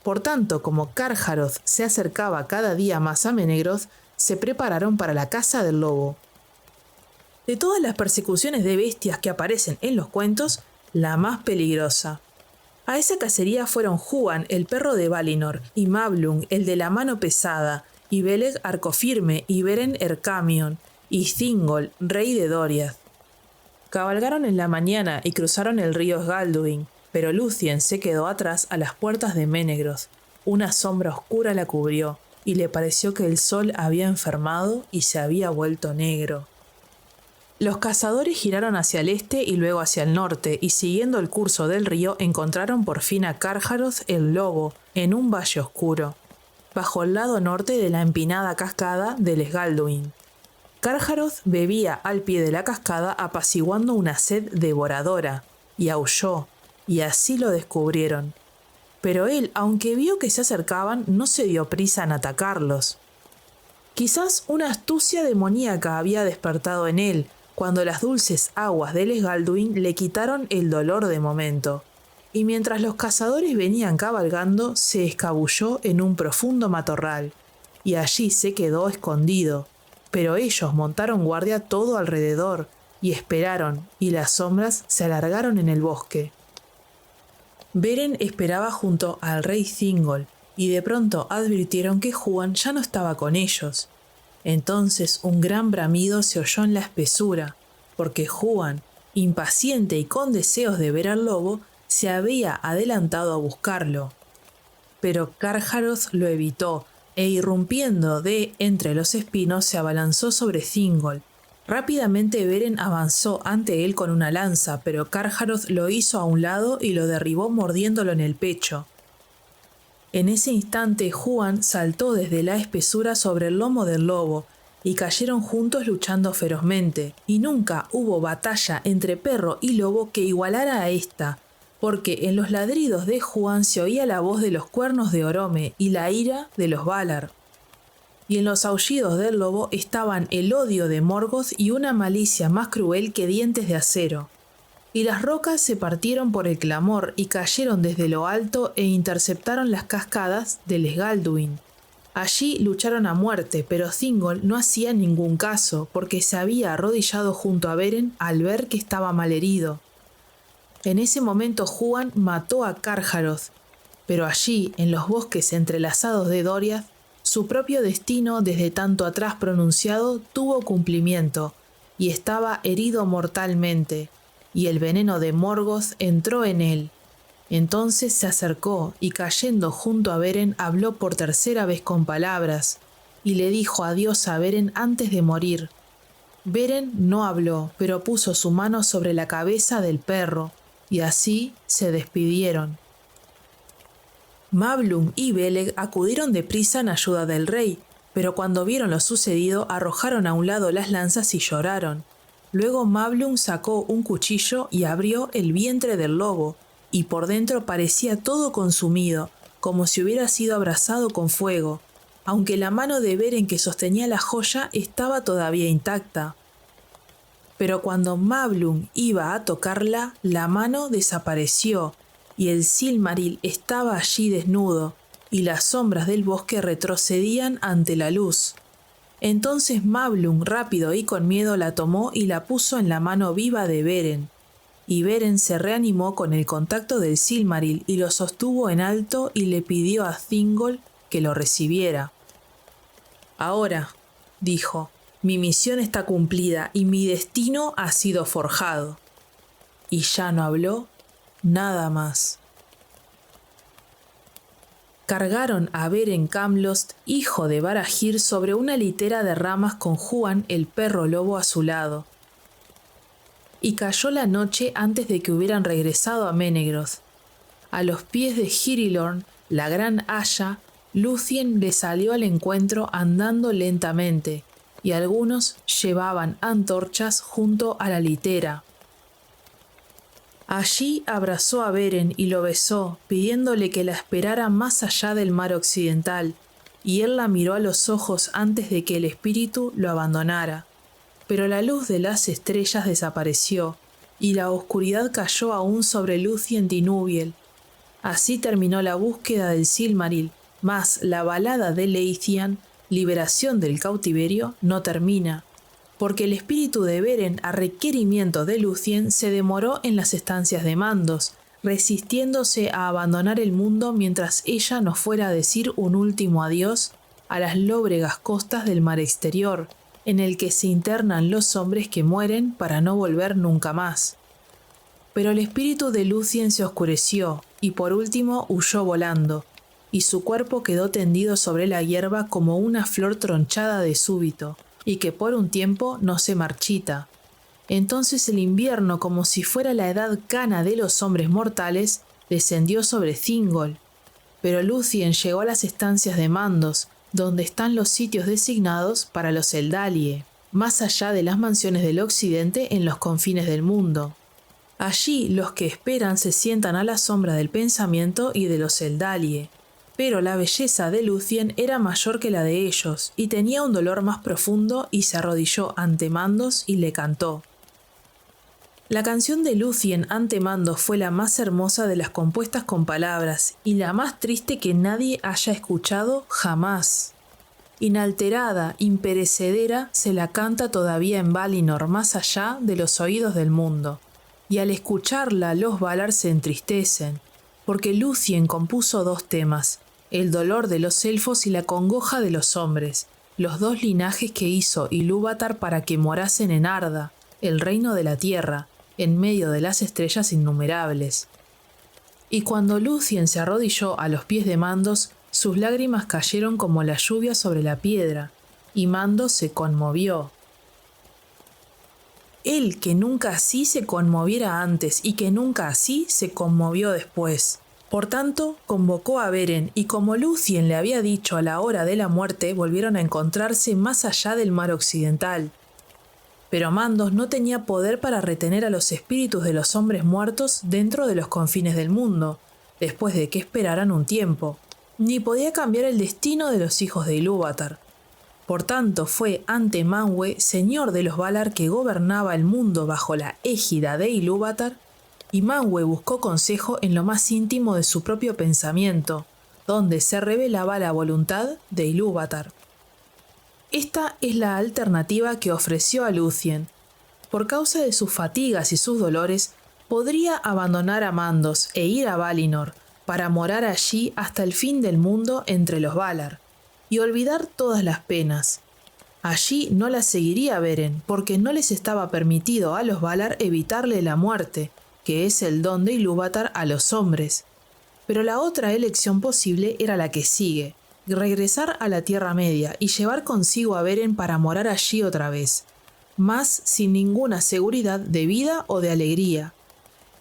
Por tanto, como Carcharoth se acercaba cada día más a Menegroth, se prepararon para la caza del lobo. De todas las persecuciones de bestias que aparecen en los cuentos, la más peligrosa. A esa cacería fueron Húan, el perro de Valinor, y Mablung, el de la mano pesada, y Beleg Arcofirme, y Beren Ercamion, y Thingol, rey de Doriath. Cabalgaron en la mañana y cruzaron el río Sgalduin, pero Lúthien se quedó atrás a las puertas de Menegroth. Una sombra oscura la cubrió, y le pareció que el sol había enfermado y se había vuelto negro. Los cazadores giraron hacia el este y luego hacia el norte, y siguiendo el curso del río encontraron por fin a Carcharoth el lobo, en un valle oscuro, bajo el lado norte de la empinada cascada del Sgalduin. Carcharoth bebía al pie de la cascada apaciguando una sed devoradora, y aulló, y así lo descubrieron. Pero él, aunque vio que se acercaban, no se dio prisa en atacarlos. Quizás una astucia demoníaca había despertado en él, cuando las dulces aguas del Sgalduin le quitaron el dolor de momento, y mientras los cazadores venían cabalgando, se escabulló en un profundo matorral, y allí se quedó escondido, pero ellos montaron guardia todo alrededor, y esperaron, y las sombras se alargaron en el bosque. Beren esperaba junto al rey Thingol, y de pronto advirtieron que Huan ya no estaba con ellos. Entonces un gran bramido se oyó en la espesura, porque Huan, impaciente y con deseos de ver al lobo, se había adelantado a buscarlo. Pero Carcharoth lo evitó, e irrumpiendo de entre los espinos se abalanzó sobre Thingol. Rápidamente Beren avanzó ante él con una lanza, pero Carcharoth lo hizo a un lado y lo derribó mordiéndolo en el pecho. En ese instante Huan saltó desde la espesura sobre el lomo del lobo, y cayeron juntos luchando ferozmente, y nunca hubo batalla entre perro y lobo que igualara a esta, porque en los ladridos de Huan se oía la voz de los cuernos de Orome y la ira de los Valar. Y en los aullidos del lobo estaban el odio de Morgoth y una malicia más cruel que dientes de acero. Y las rocas se partieron por el clamor y cayeron desde lo alto e interceptaron las cascadas del Sgalduin. Allí lucharon a muerte, pero Thingol no hacía ningún caso, porque se había arrodillado junto a Beren al ver que estaba malherido. En ese momento Huan mató a Carcharoth, pero allí, en los bosques entrelazados de Doriath, su propio destino desde tanto atrás pronunciado tuvo cumplimiento, y estaba herido mortalmente, y el veneno de Morgoth entró en él. Entonces se acercó y cayendo junto a Beren habló por tercera vez con palabras, y le dijo adiós a Beren antes de morir. Beren no habló, pero puso su mano sobre la cabeza del perro, y así se despidieron. Mablung y Beleg acudieron deprisa en ayuda del rey, pero cuando vieron lo sucedido arrojaron a un lado las lanzas y lloraron. Luego Mablung sacó un cuchillo y abrió el vientre del lobo, y por dentro parecía todo consumido, como si hubiera sido abrasado con fuego, aunque la mano de Beren que sostenía la joya estaba todavía intacta. Pero cuando Mablung iba a tocarla, la mano desapareció, y el Silmaril estaba allí desnudo, y las sombras del bosque retrocedían ante la luz. Entonces Mablung, rápido y con miedo, la tomó y la puso en la mano viva de Beren. Y Beren se reanimó con el contacto del Silmaril y lo sostuvo en alto y le pidió a Thingol que lo recibiera. «Ahora», dijo, «mi misión está cumplida y mi destino ha sido forjado». Y ya no habló nada más. Cargaron a Beren Camlost, hijo de Barahir, sobre una litera de ramas con Huan, el perro lobo, a su lado. Y cayó la noche antes de que hubieran regresado a Menegroth. A los pies de Girilorn, la gran haya, Lúthien le salió al encuentro andando lentamente, y algunos llevaban antorchas junto a la litera. Allí abrazó a Beren y lo besó, pidiéndole que la esperara más allá del mar occidental, y él la miró a los ojos antes de que el espíritu lo abandonara. Pero la luz de las estrellas desapareció, y la oscuridad cayó aún sobre Lúthien Tinubiel. Así terminó la búsqueda del Silmaril, mas la balada de Leithian, liberación del cautiverio, no termina, porque el espíritu de Beren, a requerimiento de Lúthien, se demoró en las estancias de Mandos, resistiéndose a abandonar el mundo mientras ella no fuera a decir un último adiós a las lóbregas costas del mar exterior, en el que se internan los hombres que mueren para no volver nunca más. Pero el espíritu de Lúthien se oscureció, y por último huyó volando, y su cuerpo quedó tendido sobre la hierba como una flor tronchada de súbito, y que por un tiempo no se marchita. Entonces el invierno, como si fuera la edad cana de los hombres mortales, descendió sobre Thingol. Pero Lúthien llegó a las estancias de Mandos, donde están los sitios designados para los Eldalie, más allá de las mansiones del occidente en los confines del mundo. Allí los que esperan se sientan a la sombra del pensamiento y de los Eldalie, pero la belleza de Lúthien era mayor que la de ellos, y tenía un dolor más profundo y se arrodilló ante Mandos y le cantó. La canción de Lúthien ante Mandos fue la más hermosa de las compuestas con palabras y la más triste que nadie haya escuchado jamás. Inalterada, imperecedera, se la canta todavía en Valinor, más allá de los oídos del mundo. Y al escucharla los Valar se entristecen, porque Lúthien compuso 2 temas, el dolor de los elfos y la congoja de los hombres, los 2 linajes que hizo Ilúvatar para que morasen en Arda, el reino de la tierra, en medio de las estrellas innumerables. Y cuando Lúthien se arrodilló a los pies de Mandos, sus lágrimas cayeron como la lluvia sobre la piedra, y Mandos se conmovió. Él que nunca así se conmoviera antes y que nunca así se conmovió después. Por tanto, convocó a Beren y como Lúthien le había dicho a la hora de la muerte, volvieron a encontrarse más allá del mar occidental. Pero Mandos no tenía poder para retener a los espíritus de los hombres muertos dentro de los confines del mundo, después de que esperaran un tiempo, ni podía cambiar el destino de los hijos de Ilúvatar. Por tanto, fue ante Manwë, señor de los Valar que gobernaba el mundo bajo la égida de Ilúvatar, y Manwë buscó consejo en lo más íntimo de su propio pensamiento, donde se revelaba la voluntad de Ilúvatar. Esta es la alternativa que ofreció a Lúthien. Por causa de sus fatigas y sus dolores, podría abandonar a Mandos e ir a Valinor, para morar allí hasta el fin del mundo entre los Valar, y olvidar todas las penas. Allí no las seguiría Beren, porque no les estaba permitido a los Valar evitarle la muerte, que es el don de Ilúvatar a los hombres. Pero la otra elección posible era la que sigue, regresar a la Tierra Media y llevar consigo a Beren para morar allí otra vez, más sin ninguna seguridad de vida o de alegría.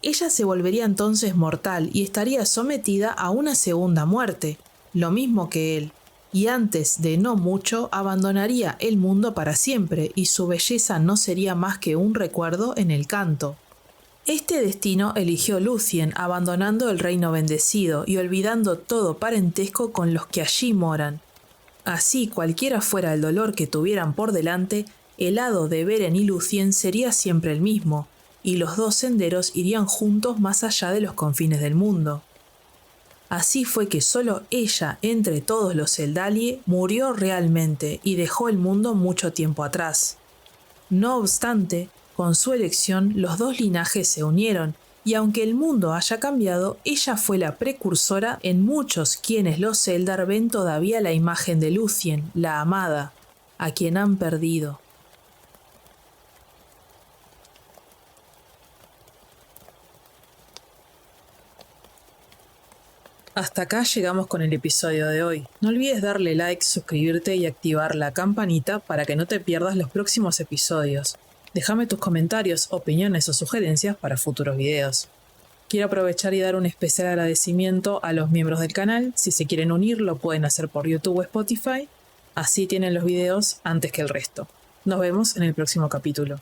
Ella se volvería entonces mortal y estaría sometida a una segunda muerte, lo mismo que él, y antes de no mucho abandonaría el mundo para siempre y su belleza no sería más que un recuerdo en el canto. Este destino eligió Lúthien abandonando el reino bendecido y olvidando todo parentesco con los que allí moran. Así, cualquiera fuera el dolor que tuvieran por delante, el hado de Beren y Lúthien sería siempre el mismo, y los 2 senderos irían juntos más allá de los confines del mundo. Así fue que solo ella, entre todos los Eldalie, murió realmente y dejó el mundo mucho tiempo atrás. No obstante, con su elección, los 2 linajes se unieron, y aunque el mundo haya cambiado, ella fue la precursora en muchos quienes los Eldar ven todavía la imagen de Lúthien, la amada, a quien han perdido. Hasta acá llegamos con el episodio de hoy. No olvides darle like, suscribirte y activar la campanita para que no te pierdas los próximos episodios. Déjame tus comentarios, opiniones o sugerencias para futuros videos. Quiero aprovechar y dar un especial agradecimiento a los miembros del canal. Si se quieren unir, lo pueden hacer por YouTube o Spotify. Así tienen los videos antes que el resto. Nos vemos en el próximo capítulo.